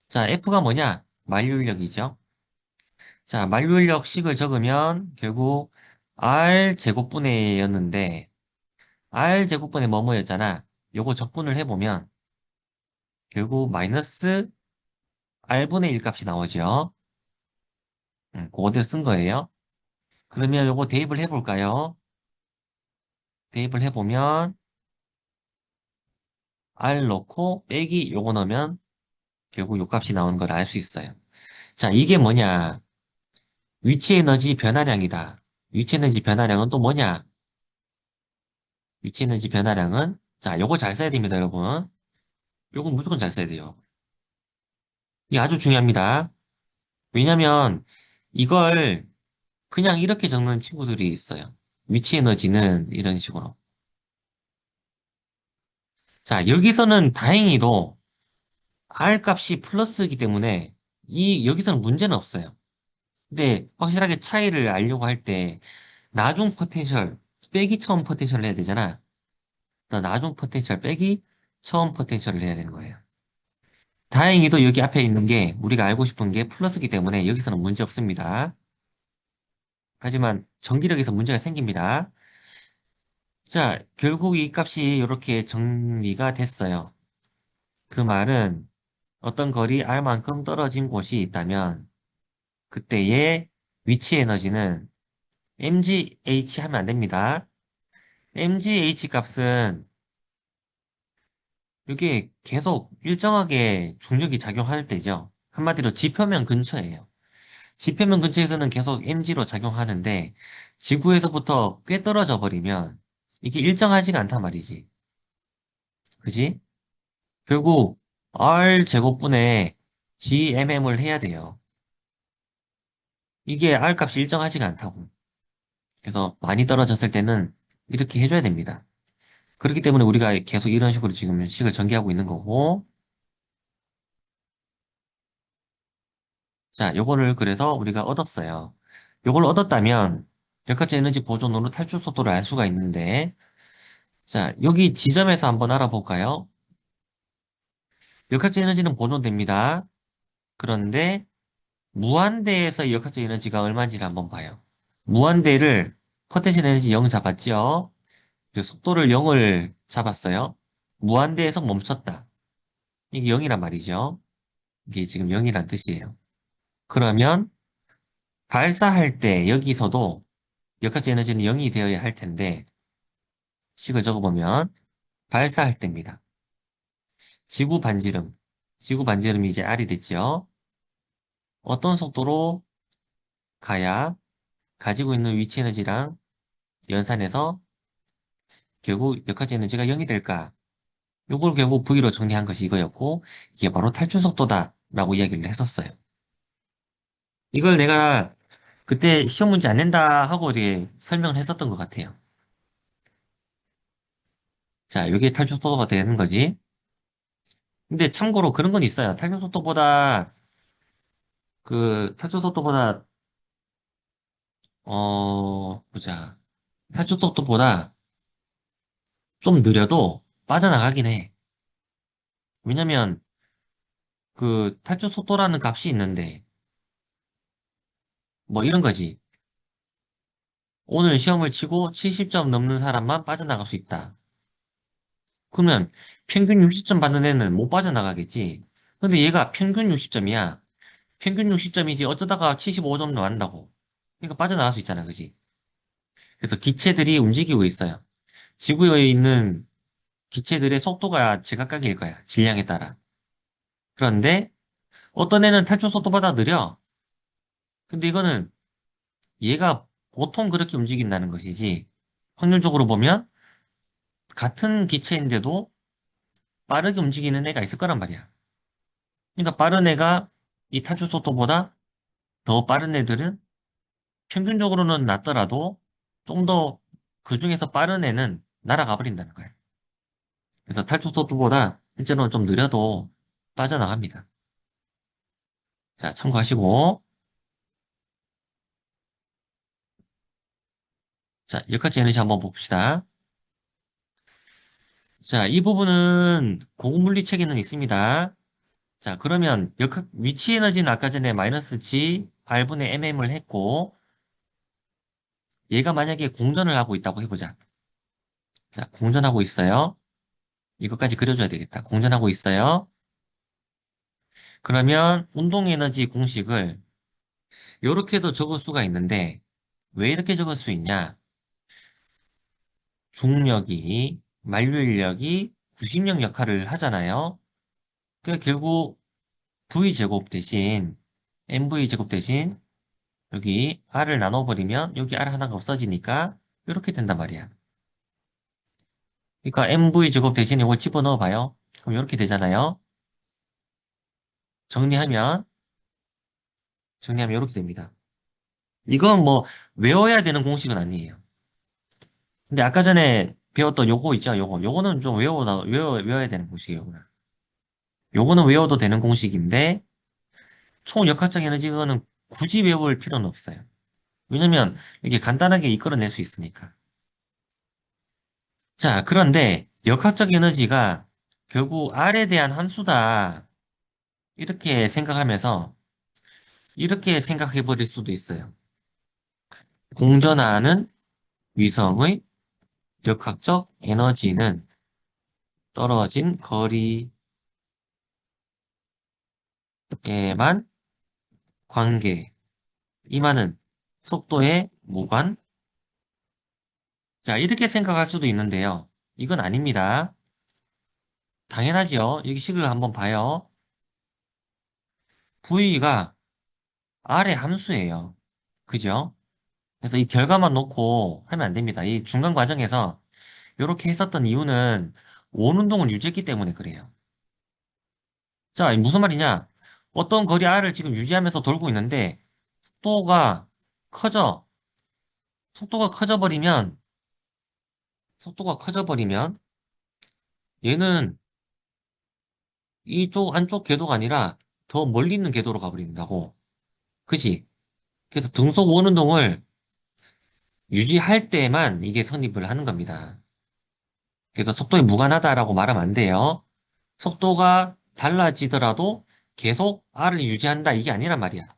자, F가 뭐냐? 만류인력이죠. 자, 만류인력 식을 적으면 결국 R 제곱분의였는데 R 제곱분의 뭐뭐였잖아. 요거 적분을 해보면 결국 마이너스 R분의 1 값이 나오죠. 그거대로 쓴 거예요. 그러면 요거 대입을 해볼까요? 대입을 해보면 R 넣고 빼기 요거 넣으면 결국 요 값이 나오는 걸 알 수 있어요. 자, 이게 뭐냐? 위치 에너지 변화량이다. 위치 에너지 변화량은 또 뭐냐? 위치 에너지 변화량은 자, 요거 잘 써야 됩니다, 여러분. 요거 무조건 잘 써야 돼요. 이게 아주 중요합니다. 왜냐면 이걸 그냥 이렇게 적는 친구들이 있어요. 위치 에너지는 이런 식으로. 자, 여기서는 다행히도 R 값이 플러스이기 때문에 여기서는 문제는 없어요. 근데 확실하게 차이를 알려고 할 때 나중 포텐셜 빼기 처음 포텐셜을 해야 되잖아. 나중 포텐셜 빼기 처음 포텐셜을 해야 되는 거예요. 다행히도 여기 앞에 있는 게 우리가 알고 싶은 게 플러스이기 때문에 여기서는 문제 없습니다. 하지만 전기력에서 문제가 생깁니다. 자, 결국 이 값이 이렇게 정리가 됐어요. 그 말은 어떤 거리 R만큼 떨어진 곳이 있다면 그때의 위치 에너지는 mgh 하면 안 됩니다. mgh 값은 이게 계속 일정하게 중력이 작용할 때죠. 한마디로 지표면 근처예요. 지표면 근처에서는 계속 mg로 작용하는데 지구에서부터 꽤 떨어져 버리면 이게 일정하지가 않단 말이지. 그지? 결국 R 제곱분의 GMM을 해야 돼요. 이게 R 값이 일정하지가 않다고. 그래서 많이 떨어졌을 때는 이렇게 해줘야 됩니다. 그렇기 때문에 우리가 계속 이런 식으로 지금 식을 전개하고 있는 거고. 자, 요거를 그래서 우리가 얻었어요. 요걸 얻었다면 역학적 에너지 보존으로 탈출 속도를 알 수가 있는데, 자, 여기 지점에서 한번 알아볼까요? 역학적 에너지는 보존됩니다. 그런데 무한대에서 역학적 에너지가 얼마인지를 한번 봐요. 무한대를 포텐셜 에너지 0 잡았죠? 그 속도를 0을 잡았어요. 무한대에서 멈췄다. 이게 0이란 말이죠. 이게 지금 0이란 뜻이에요. 그러면 발사할 때 여기서도 역학적 에너지는 0이 되어야 할 텐데 식을 적어보면 발사할 때입니다. 지구 반지름. 지구 반지름이 이제 R이 됐죠. 어떤 속도로 가야 가지고 있는 위치 에너지랑 연산해서 결국 역학적 에너지가 0이 될까? 요걸 결국 V로 정리한 것이 이거였고 이게 바로 탈출 속도다라고 이야기를 했었어요. 이걸 내가 그때 시험 문제 안 낸다 하고 되게 설명을 했었던 것 같아요. 자, 이게 탈출 속도가 되는 거지. 근데 참고로 그런 건 있어요. 탈출 속도보다 보자. 탈출 속도보다 좀 느려도 빠져나가긴 해. 왜냐면 그 탈출 속도라는 값이 있는데 뭐 이런 거지. 오늘 시험을 치고 70점 넘는 사람만 빠져나갈 수 있다. 그러면 평균 60점 받는 애는 못 빠져나가겠지. 근데 얘가 평균 60점이야. 평균 60점이지 어쩌다가 75점 나간다고. 그러니까 빠져나갈 수 있잖아, 그지? 그래서 기체들이 움직이고 있어요. 지구에 있는 기체들의 속도가 제각각일 거야. 질량에 따라. 그런데 어떤 애는 탈출 속도보다 느려. 근데 이거는 얘가 보통 그렇게 움직인다는 것이지. 확률적으로 보면 같은 기체인데도 빠르게 움직이는 애가 있을 거란 말이야. 그러니까 빠른 애가 이 탈출 속도보다 더 빠른 애들은 평균적으로는 낮더라도 좀 더 그 중에서 빠른 애는 날아가 버린다는 거야. 그래서 탈출 속도보다 실제로는 좀 느려도 빠져나갑니다. 자, 참고하시고. 자, 역학적 에너지 한번 봅시다. 자, 이 부분은 고급 물리책에는 있습니다. 자, 그러면 위치 에너지는 아까 전에 마이너스 G 8분의 mm을 했고, 얘가 만약에 공전을 하고 있다고 해보자. 자, 공전하고 있어요. 이것까지 그려줘야 되겠다. 공전하고 있어요. 그러면 운동 에너지 공식을 이렇게도 적을 수가 있는데, 왜 이렇게 적을 수 있냐? 중력이, 만류인력이 구식력 역할을 하잖아요. 그러니까 결국 V제곱 대신, MV제곱 대신 여기 R을 나눠버리면 여기 R 하나가 없어지니까 이렇게 된단 말이야. 그러니까 MV제곱 대신 이걸 집어넣어 봐요. 그럼 이렇게 되잖아요. 정리하면, 정리하면 이렇게 됩니다. 이건 뭐 외워야 되는 공식은 아니에요. 근데 아까 전에 배웠던 요거 있죠? 요거는 좀 외워야 되는 공식이에요. 요거는 외워도 되는 공식인데, 총 역학적 에너지 그거는 굳이 외울 필요는 없어요. 왜냐면 이게 간단하게 이끌어낼 수 있으니까. 자, 그런데 역학적 에너지가 결국 R에 대한 함수다. 이렇게 생각하면서 이렇게 생각해 버릴 수도 있어요. 공전하는 위성의 역학적 에너지는 떨어진 거리에만 관계. 이만은 속도에 무관. 자, 이렇게 생각할 수도 있는데요. 이건 아닙니다. 당연하죠. 여기 식을 한번 봐요. V가 R의 함수예요. 그죠? 그래서 이 결과만 놓고 하면 안 됩니다. 이 중간 과정에서 이렇게 했었던 이유는 원운동을 유지했기 때문에 그래요. 자, 무슨 말이냐? 어떤 거리 R을 지금 유지하면서 돌고 있는데 속도가 커져. 속도가 커져버리면, 속도가 커져버리면 얘는 이쪽 안쪽 궤도가 아니라 더 멀리 있는 궤도로 가버린다고. 그지? 그래서 등속 원운동을 유지할 때만 이게 성립을 하는 겁니다. 그래서 속도에 무관하다라고 말하면 안 돼요. 속도가 달라지더라도 계속 R을 유지한다 이게 아니란 말이야.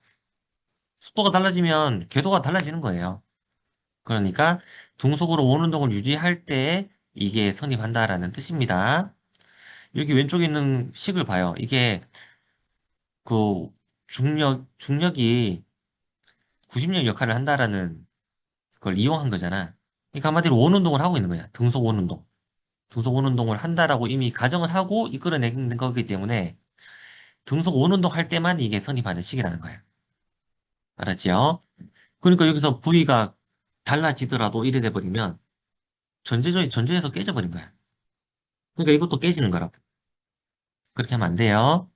속도가 달라지면 궤도가 달라지는 거예요. 그러니까 등속으로 원운동을 유지할 때 이게 성립한다라는 뜻입니다. 여기 왼쪽에 있는 식을 봐요. 이게 그 중력이 90력 역할을 한다라는 걸 이용한 거잖아. 그러니까 한마디로 원운동을 하고 있는 거야. 등속 원운동. 등속 원운동을 한다라고 이미 가정을 하고 이끌어내는 거기 때문에 등속 원운동 할 때만 이게 성립하는 식이라는 거야. 알았지요? 그러니까 여기서 부위가 달라지더라도 이래 돼버리면 전제에서 깨져버린 거야. 그러니까 이것도 깨지는 거라고. 그렇게 하면 안 돼요.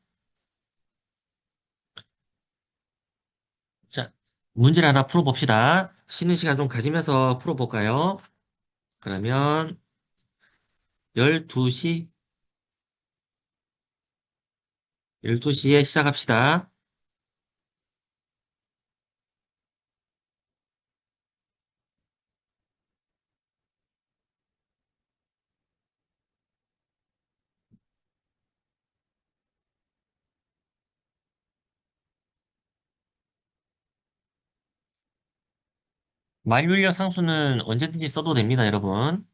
자, 문제를 하나 풀어봅시다. 쉬는 시간 좀 가지면서 풀어볼까요? 그러면 12시, 열두 시에 시작합시다. 만율력 상수는 언제든지 써도 됩니다, 여러분.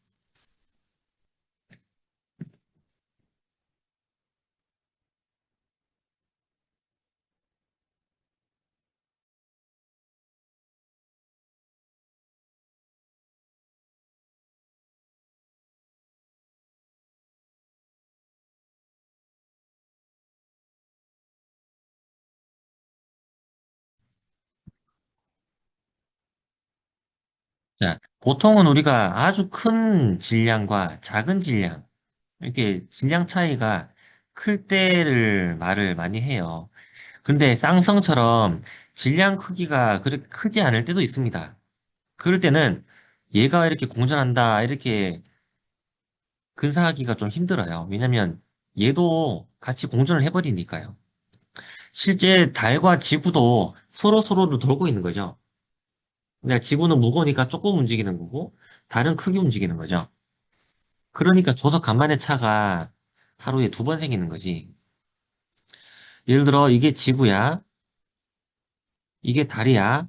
자, 보통은 우리가 아주 큰 질량과 작은 질량, 이렇게 질량 차이가 클 때를 말을 많이 해요. 근데 쌍성처럼 질량 크기가 그렇게 크지 않을 때도 있습니다. 그럴 때는 얘가 이렇게 공전한다, 이렇게 근사하기가 좀 힘들어요. 왜냐면 얘도 같이 공전을 해버리니까요. 실제 달과 지구도 서로를 돌고 있는 거죠. 근데 지구는 무거우니까 조금 움직이는 거고, 달은 크게 움직이는 거죠. 그러니까 조석 간만의 차가 하루에 두 번 생기는 거지. 예를 들어, 이게 지구야, 이게 달이야,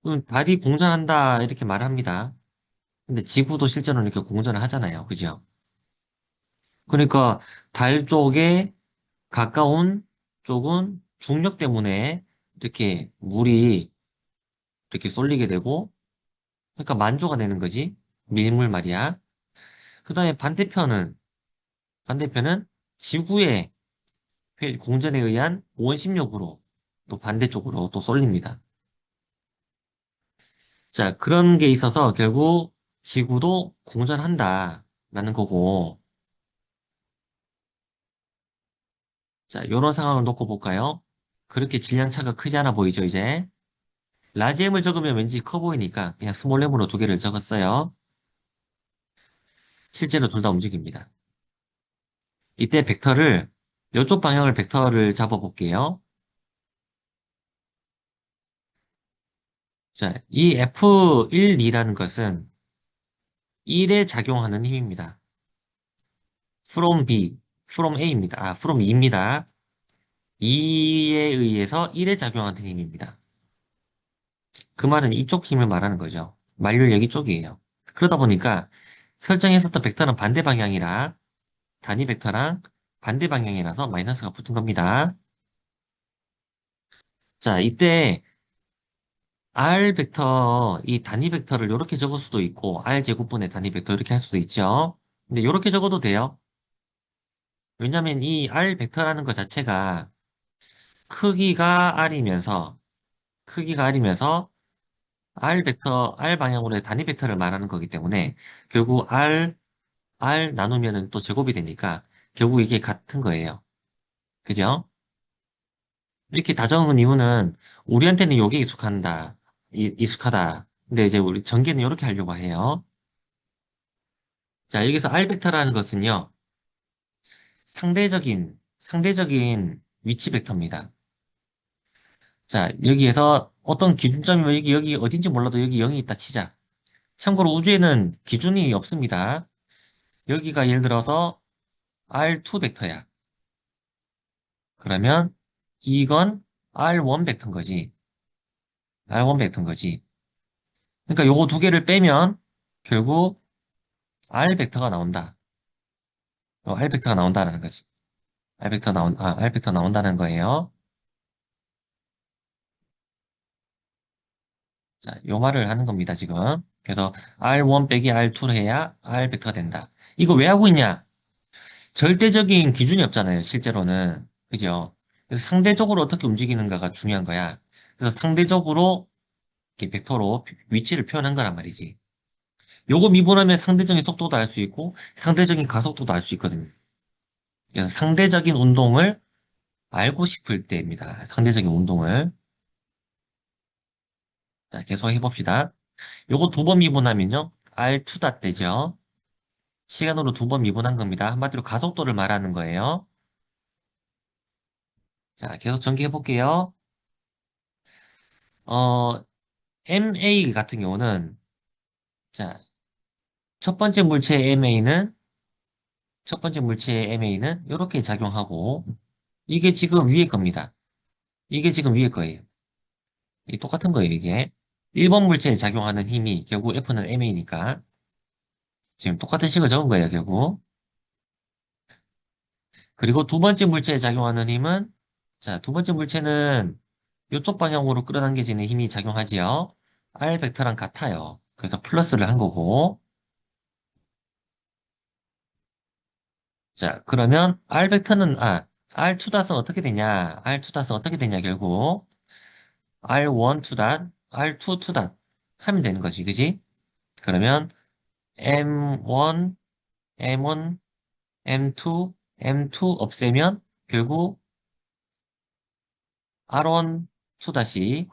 그럼 달이 공전한다, 이렇게 말합니다. 근데 지구도 실제로는 이렇게 공전을 하잖아요. 그죠? 그러니까 달 쪽에 가까운 쪽은 중력 때문에 이렇게 물이 이렇게 쏠리게 되고, 그러니까 만조가 되는 거지. 밀물 말이야. 그 다음에 반대편은 지구의 공전에 의한 원심력으로 또 반대쪽으로 또 쏠립니다. 자, 그런 게 있어서 결국 지구도 공전한다라는 거고, 자, 이런 상황을 놓고 볼까요? 그렇게 질량 차가 크지 않아 보이죠, 이제? 라지 M을 적으면 왠지 커 보이니까 그냥 스몰 M으로 두 개를 적었어요. 실제로 둘 다 움직입니다. 이때 이쪽 방향을 벡터를 잡아볼게요. 자, 이 F1, 2라는 것은 1에 작용하는 힘입니다. from B, from A입니다. from 2입니다. 2에 의해서 1에 작용하는 힘입니다. 그 말은 이쪽 힘을 말하는 거죠. 만류력 여기 쪽이에요. 그러다 보니까 설정했었던 벡터는 반대 방향이라 단위 벡터랑 반대 방향이라서 마이너스가 붙은 겁니다. 자, 이때 R 벡터, 이 단위 벡터를 이렇게 적을 수도 있고, R 제곱분의 단위 벡터 이렇게 할 수도 있죠. 근데 이렇게 적어도 돼요. 왜냐면 이 R 벡터라는 것 자체가 크기가 R이면서, 크기가 R이면서 R 방향으로의 단위 벡터를 말하는 거기 때문에 결국 R 나누면은 또 제곱이 되니까 결국 이게 같은 거예요. 그죠? 이렇게 다 적은 이유는 우리한테는 요게 익숙하다. 근데 이제 우리 전개는 이렇게 하려고 해요. 자, 여기서 R 벡터라는 것은요, 상대적인 위치 벡터입니다. 자, 여기에서 어떤 기준점이 여기 어딘지 몰라도 여기 0이 있다 치자. 참고로 우주에는 기준이 없습니다. 여기가 예를 들어서 R2 벡터야. 그러면 이건 R1 벡터인 거지. R1 벡터인 거지. 그러니까 요거 두 개를 빼면 결국 R 벡터가 나온다. R 벡터가 나온다라는 거지. R 벡터 나온다는 거예요. 자, 요 말을 하는 겁니다, 지금. 그래서 R1 빼기 R2를 해야 R 벡터가 된다. 이거 왜 하고 있냐? 절대적인 기준이 없잖아요, 실제로는. 그죠? 그래서 상대적으로 어떻게 움직이는가가 중요한 거야. 그래서 상대적으로 이렇게 벡터로 위치를 표현한 거란 말이지. 요거 미분하면 상대적인 속도도 알 수 있고, 상대적인 가속도도 알 수 있거든요. 그래서 상대적인 운동을 알고 싶을 때입니다. 상대적인 운동을. 자, 계속 해봅시다. 요거 두 번 미분하면요. R2 닷 되죠. 시간으로 두 번 미분한 겁니다. 한마디로 가속도를 말하는 거예요. 자, 계속 전개해 볼게요. 어, MA 같은 경우는, 자, 첫 번째 물체의 MA는, 첫 번째 물체의 MA는 이렇게 작용하고, 이게 지금 위에 겁니다. 이게 지금 위에 거예요. 이게 똑같은 거예요, 이게. 1번 물체에 작용하는 힘이 결국 F는 MA니까. 지금 똑같은 식을 적은 거예요, 결국. 그리고 두 번째 물체에 작용하는 힘은, 자, 두 번째 물체는 이쪽 방향으로 끌어당겨지는 힘이 작용하지요. R 벡터랑 같아요. 그래서 플러스를 한 거고. 자, 그러면 R2 닷은 어떻게 되냐? R2 닷은 어떻게 되냐, 결국. R1 투 닷, R2 투 닷 하면 되는 거지, 그지? 그러면 M1, M1, M2, M2 없애면 결국 R1 투 닷이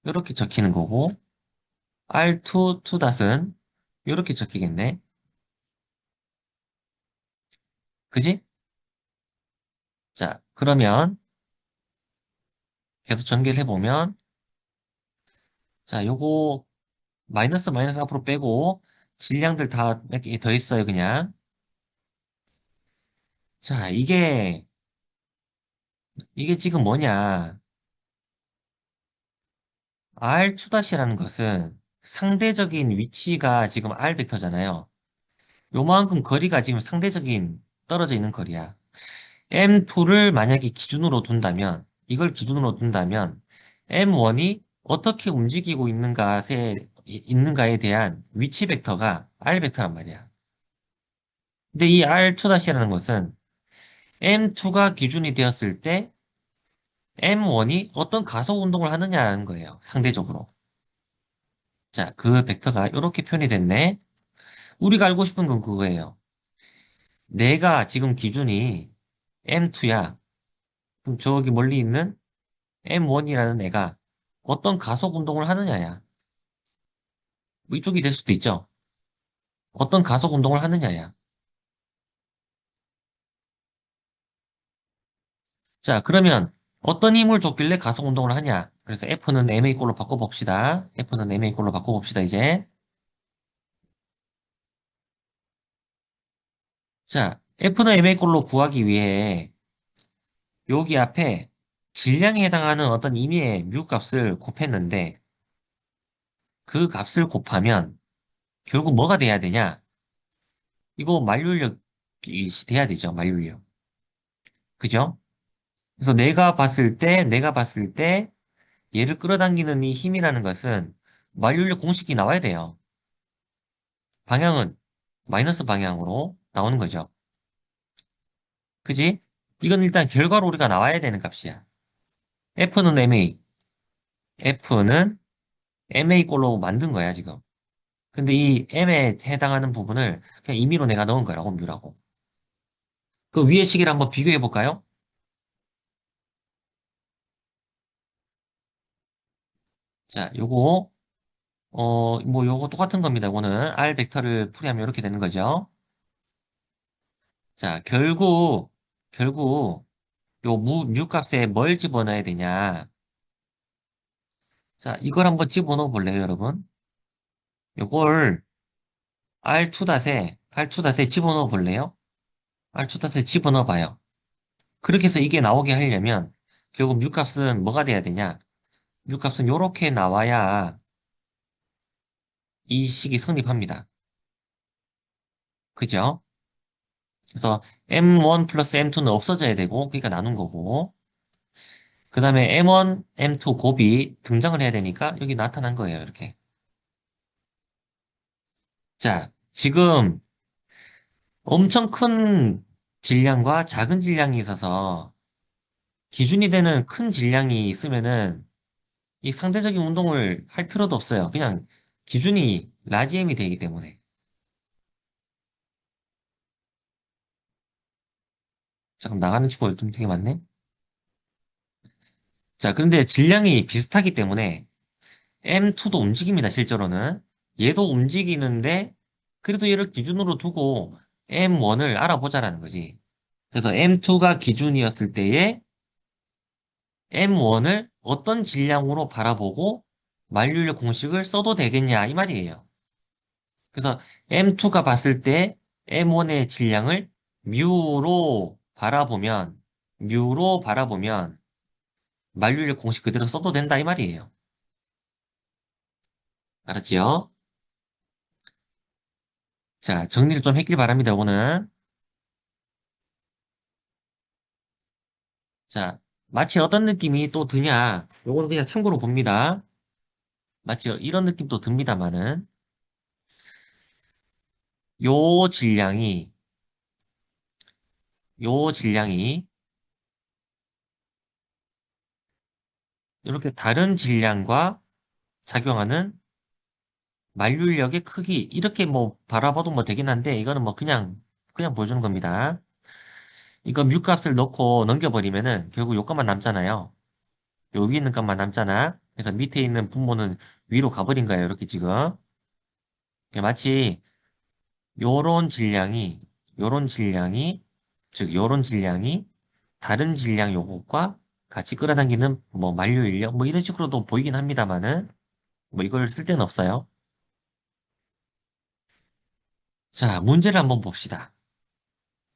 이렇게 적히는 거고, R2 투 닷은 이렇게 적히겠네. 그지? 자, 그러면 계속 전개를 해보면 자, 요거 마이너스 마이너스 앞으로 빼고 질량들 다 몇 개 더 있어요, 그냥. 자, 이게 지금 뭐냐. R2-라는 것은 상대적인 위치가 지금 R 벡터잖아요. 요만큼 거리가 지금 상대적인 떨어져 있는 거리야. M2를 만약에 기준으로 둔다면, 이걸 기준으로 둔다면, M1이 어떻게 움직이고 있는가에 대한 위치 벡터가 R 벡터란 말이야. 근데 이 R2-라는 것은 M2가 기준이 되었을 때 M1이 어떤 가속 운동을 하느냐라는 거예요. 상대적으로. 자, 그 벡터가 이렇게 표현이 됐네. 우리가 알고 싶은 건 그거예요. 내가 지금 기준이 M2야. 그럼 저기 멀리 있는 M1이라는 애가 어떤 가속 운동을 하느냐야. 뭐 이쪽이 될 수도 있죠. 어떤 가속 운동을 하느냐야. 자, 그러면 어떤 힘을 줬길래 가속 운동을 하냐? 그래서 F는 MA 꼴로 바꿔봅시다. F는 MA 꼴로 바꿔봅시다, 이제. 자, F는 MA 꼴로 구하기 위해 여기 앞에 질량에 해당하는 어떤 임의의 뮤 값을 곱했는데 그 값을 곱하면 결국 뭐가 돼야 되냐? 이거 만류력이 돼야 되죠, 만류력. 그죠? 그래서 내가 봤을 때 얘를 끌어당기는 이 힘이라는 것은 만류력 공식이 나와야 돼요. 방향은 마이너스 방향으로 나오는 거죠. 그지? 이건 일단 결과로 우리가 나와야 되는 값이야. F는 MA, F는 MA 꼴로 만든 거야, 지금. 근데 이 M에 해당하는 부분을 그냥 임의로 내가 넣은 거라고, 뮤라고. 그 위의 시계를 한번 비교해 볼까요? 자, 요거 똑같은 겁니다. 이거는 R 벡터를 풀이하면 이렇게 되는 거죠. 자, 결국, 뮤 값에 뭘 집어넣어야 되냐. 자, 이걸 한번 집어넣어 볼래요, 여러분? 요걸 R2닷에 집어넣어 볼래요? R2닷에 집어넣어 봐요. 그렇게 해서 이게 나오게 하려면, 결국 뮤 값은 뭐가 돼야 되냐? 뮤 값은 요렇게 나와야 이 식이 성립합니다. 그죠? 그래서 M1 플러스 M2는 없어져야 되고, 그러니까 나눈 거고, 그 다음에 M1, M2 곱이 등장을 해야 되니까 여기 나타난 거예요, 이렇게. 자, 지금 엄청 큰 질량과 작은 질량이 있어서 기준이 되는 큰 질량이 있으면은 이 상대적인 운동을 할 필요도 없어요. 그냥 기준이 라지 M이 되기 때문에. 잠깐 나가는 친구가 좀 되게 많네. 자, 그런데 질량이 비슷하기 때문에 M2도 움직입니다, 실제로는. 얘도 움직이는데, 그래도 얘를 기준으로 두고 M1을 알아보자라는 거지. 그래서 M2가 기준이었을 때에 M1을 어떤 질량으로 바라보고 만류력 공식을 써도 되겠냐, 이 말이에요. 그래서 M2가 봤을 때 M1의 질량을 뮤로 바라보면 만류력 공식 그대로 써도 된다, 이 말이에요. 알았지요? 자, 정리를 좀 했길 바랍니다, 오늘. 자, 마치 어떤 느낌이 또 드냐? 요거는 그냥 참고로 봅니다. 마치 이런 느낌도 듭니다만은, 요 질량이, 요 질량이, 이렇게 다른 질량과 작용하는 만류력의 크기, 이렇게 뭐 바라봐도 뭐 되긴 한데, 이거는 뭐 그냥 보여주는 겁니다. 이거 뮤 값을 넣고 넘겨버리면은 결국 요 값만 남잖아요. 요 위에 있는 값만 남잖아. 그래서 밑에 있는 분모는 위로 가버린 거예요, 이렇게 지금. 마치 요런 질량이, 요런 질량이, 즉, 요런 질량이 다른 질량 요것과 같이 끌어당기는 뭐 만류 인력 뭐 이런 식으로도 보이긴 합니다만은 뭐 이걸 쓸 데는 없어요. 자, 문제를 한번 봅시다.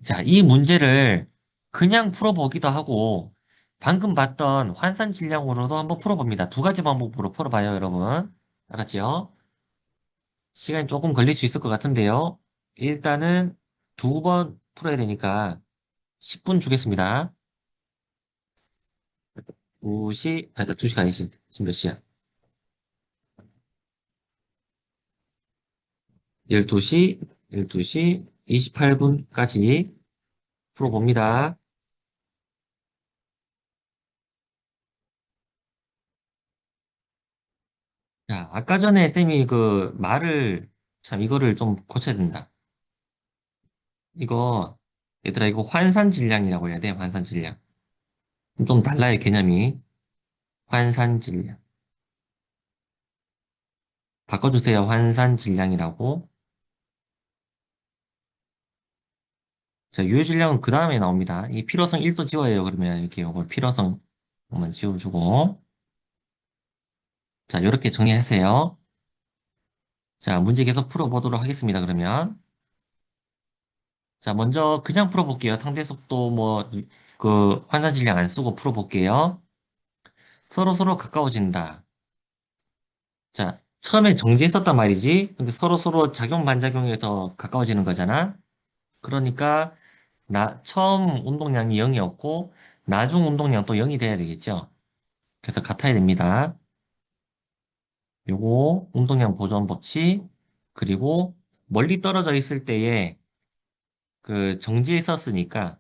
자, 이 문제를 그냥 풀어보기도 하고 방금 봤던 환산 질량으로도 한번 풀어봅니다. 두 가지 방법으로 풀어봐요, 여러분. 알았죠? 시간이 조금 걸릴 수 있을 것 같은데요. 일단은 두 번 풀어야 되니까 10분 주겠습니다. 2시, 아니다, 2시가 아니지. 지금 몇 시야? 12시, 12시 28분까지 풀어봅니다. 자, 아까 전에 쌤이 그 말을, 참, 이거를 좀 고쳐야 된다. 이거, 얘들아, 이거 환산질량이라고 해야 돼, 환산질량. 좀 달라요, 개념이. 환산질량. 바꿔주세요, 환산질량이라고. 자, 유효질량은 그 다음에 나옵니다. 이 필요성 1도 지워야 해요, 그러면. 이렇게 요걸 필요성만 지워주고. 자, 이렇게 정리하세요. 자, 문제 계속 풀어보도록 하겠습니다, 그러면. 자, 먼저 그냥 풀어볼게요. 상대 속도 뭐, 그, 환산질량 안 쓰고 풀어볼게요. 서로 가까워진다. 자, 처음에 정지했었단 말이지. 근데 서로 작용 반작용해서 가까워지는 거잖아. 그러니까 처음 운동량이 0이었고 나중 운동량 또 0이 돼야 되겠죠. 그래서 같아야 됩니다. 요거 운동량 보존 법칙 그리고 멀리 떨어져 있을 때에 그 정지했었으니까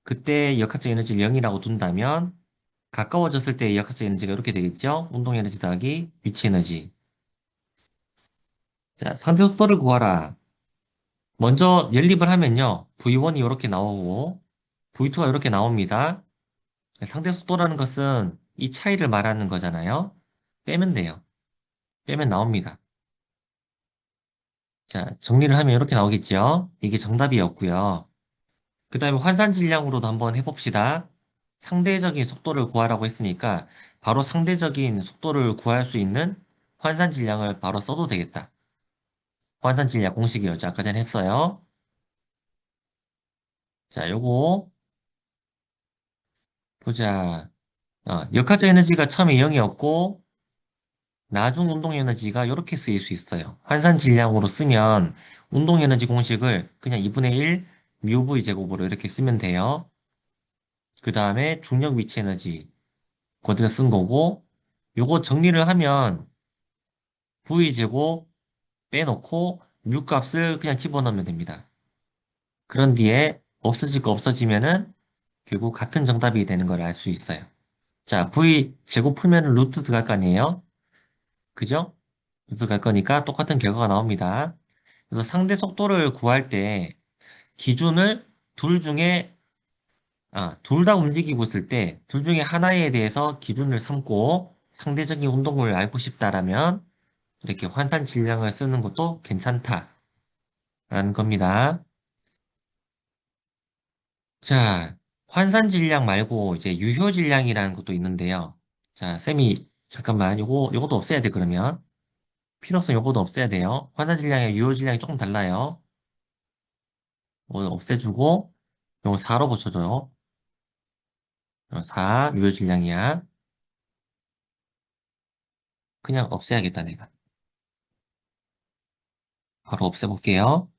그때 역학적 에너지를 0이라고 둔다면 가까워졌을 때 역학적 에너지가 이렇게 되겠죠. 운동 에너지 더하기 위치 에너지. 자, 상대 속도를 구하라. 먼저 연립을 하면요. V1이 이렇게 나오고 V2가 이렇게 나옵니다. 상대 속도라는 것은 이 차이를 말하는 거잖아요. 빼면 돼요. 빼면 나옵니다. 자, 정리를 하면 이렇게 나오겠죠. 이게 정답이었고요. 그 다음에 환산질량으로도 한번 해봅시다. 상대적인 속도를 구하라고 했으니까 바로 상대적인 속도를 구할 수 있는 환산질량을 바로 써도 되겠다. 환산질량 공식이었죠. 아까 전에 했어요. 자, 요거 보자. 역학적 에너지가 처음에 0이었고 나중 운동 에너지가 이렇게 쓰일 수 있어요. 환산 질량으로 쓰면 운동 에너지 공식을 그냥 2분의 1 뮤 v 제곱으로 이렇게 쓰면 돼요. 그 다음에 중력 위치 에너지 그대로 쓴 거고 요거 정리를 하면 v 제곱 빼놓고 뮤 값을 그냥 집어넣으면 됩니다. 그런 뒤에 없어질 거 없어지면은 결국 같은 정답이 되는 걸 알 수 있어요. 자, v 제곱 풀면은 루트 들어갈 거 아니에요? 그죠? 루트 갈 거니까 똑같은 결과가 나옵니다. 그래서 상대 속도를 구할 때 기준을 둘 중에, 둘 다 움직이고 있을 때 둘 중에 하나에 대해서 기준을 삼고 상대적인 운동을 알고 싶다라면 이렇게 환산 질량을 쓰는 것도 괜찮다라는 겁니다. 자, 환산 질량 말고 이제 유효 질량이라는 것도 있는데요. 자, 쌤이 잠깐만 요것도 없애야 돼 그러면. 필요성 요것도 없애야 돼요. 환산 질량의 유효 질량이 조금 달라요. 이거 없애주고 요거 4로 고쳐줘요. 4, 유효 질량이야. 그냥 없애야겠다, 내가. 바로 없애볼게요.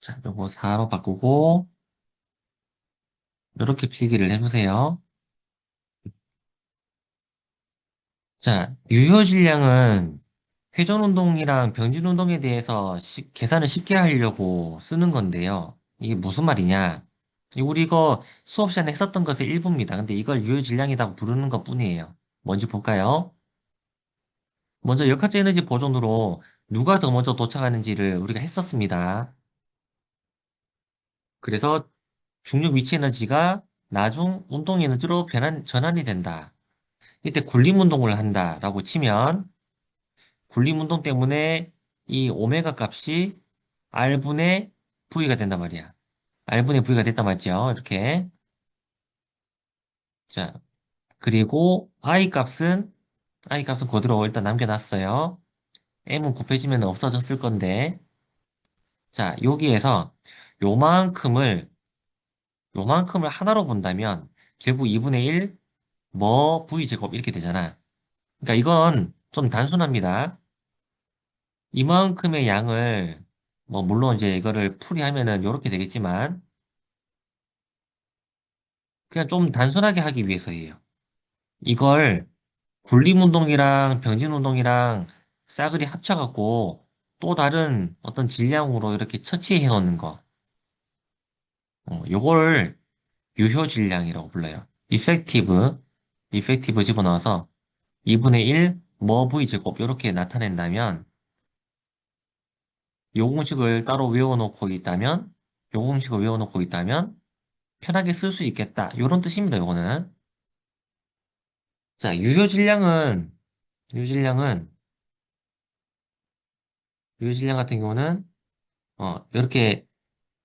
자, 요거 4로 바꾸고, 이렇게 필기를 해보세요. 자, 유효 질량은 회전 운동이랑 병진 운동에 대해서 계산을 쉽게 하려고 쓰는 건데요. 이게 무슨 말이냐? 우리 이거 수업 시간에 했었던 것의 일부입니다. 근데 이걸 유효 질량이라고 부르는 것 뿐이에요. 뭔지 볼까요? 먼저 역학적 에너지 보존으로 누가 더 먼저 도착하는지를 우리가 했었습니다. 그래서 중력 위치 에너지가 나중 운동 에너지로 전환이 된다. 이때 굴림 운동을 한다라고 치면 굴림 운동 때문에 이 오메가 값이 R분의 V가 된단 말이야. R분의 V가 됐다 맞죠? 이렇게. 자, 그리고 I 값은 그대로 일단 남겨놨어요. M은 곱해지면 없어졌을 건데. 자, 여기에서 요만큼을, 요만큼을 하나로 본다면 결국 2분의 1, 뭐 V제곱 이렇게 되잖아. 그러니까 이건 좀 단순합니다. 이만큼의 양을, 뭐 물론 이제 이거를 풀이하면은 이렇게 되겠지만, 그냥 좀 단순하게 하기 위해서예요. 이걸 군림운동이랑 병진운동이랑 싸그리 합쳐갖고 또 다른 어떤 질량으로 이렇게 처치해 놓는 거. 요걸 유효질량이라고 불러요. 이펙티브 집어넣어서 2분의 1, 뭐 V제곱 이렇게 나타낸다면 요 공식을 따로 외워놓고 있다면 요 공식을 외워놓고 있다면 편하게 쓸 수 있겠다. 요런 뜻입니다, 요거는. 자, 유효질량은, 유효질량 같은 경우는, 이렇게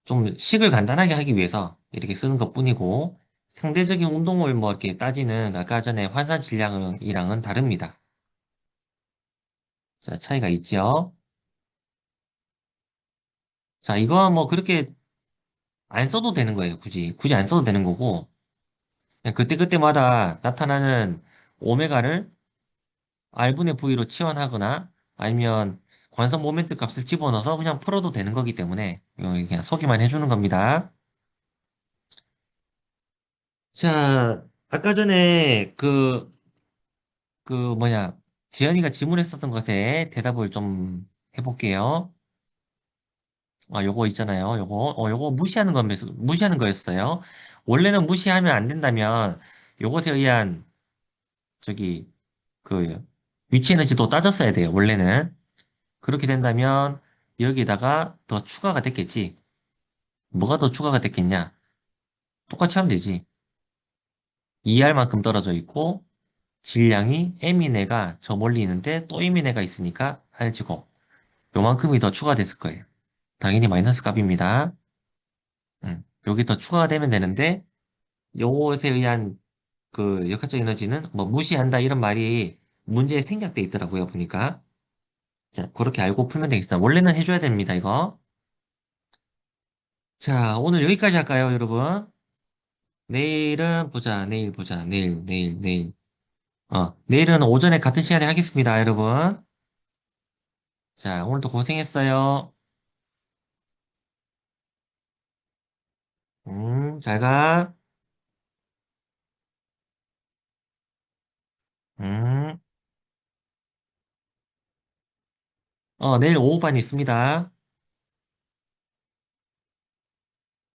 좀 식을 간단하게 하기 위해서 이렇게 쓰는 것 뿐이고, 상대적인 운동을 뭐 이렇게 따지는 아까 전에 환산질량이랑은 다릅니다. 자, 차이가 있죠? 자, 이거 뭐 그렇게 안 써도 되는 거예요, 굳이 안 써도 되는 거고, 그냥 그때그때마다 나타나는 오메가를 R분의 V로 치환하거나 아니면 관성 모멘트 값을 집어넣어서 그냥 풀어도 되는 거기 때문에 이거 그냥 소개만 해주는 겁니다. 자, 아까 전에 재현이가 질문했었던 것에 대답을 좀 해볼게요. 요거 있잖아요. 요거 무시하는 거였어요. 원래는 무시하면 안 된다면 요것에 의한 저기 그 위치 에너지도 따졌어야 돼요. 원래는. 그렇게 된다면 여기다가 더 추가가 됐겠지. 뭐가 더 추가가 됐겠냐? 똑같이 하면 되지. 2R만큼 떨어져 있고 질량이 M인 애가 저 멀리 있는데 또 M인 애가 있으니까 R제곱. 요만큼이 더 추가됐을 거예요. 당연히 마이너스 값입니다. 여기 더 추가가 되면 되는데 요것에 의한 그 역학적 에너지는 뭐 무시한다 이런 말이 문제에 생략돼 있더라고요, 보니까. 자, 그렇게 알고 풀면 되겠습니다. 원래는 해줘야 됩니다, 이거. 자, 오늘 여기까지 할까요, 여러분? 내일은 보자. 내일 보자. 내일. 내일은 오전에 같은 시간에 하겠습니다, 여러분. 자, 오늘도 고생했어요. 잘 가. 음, 내일 오후반 있습니다.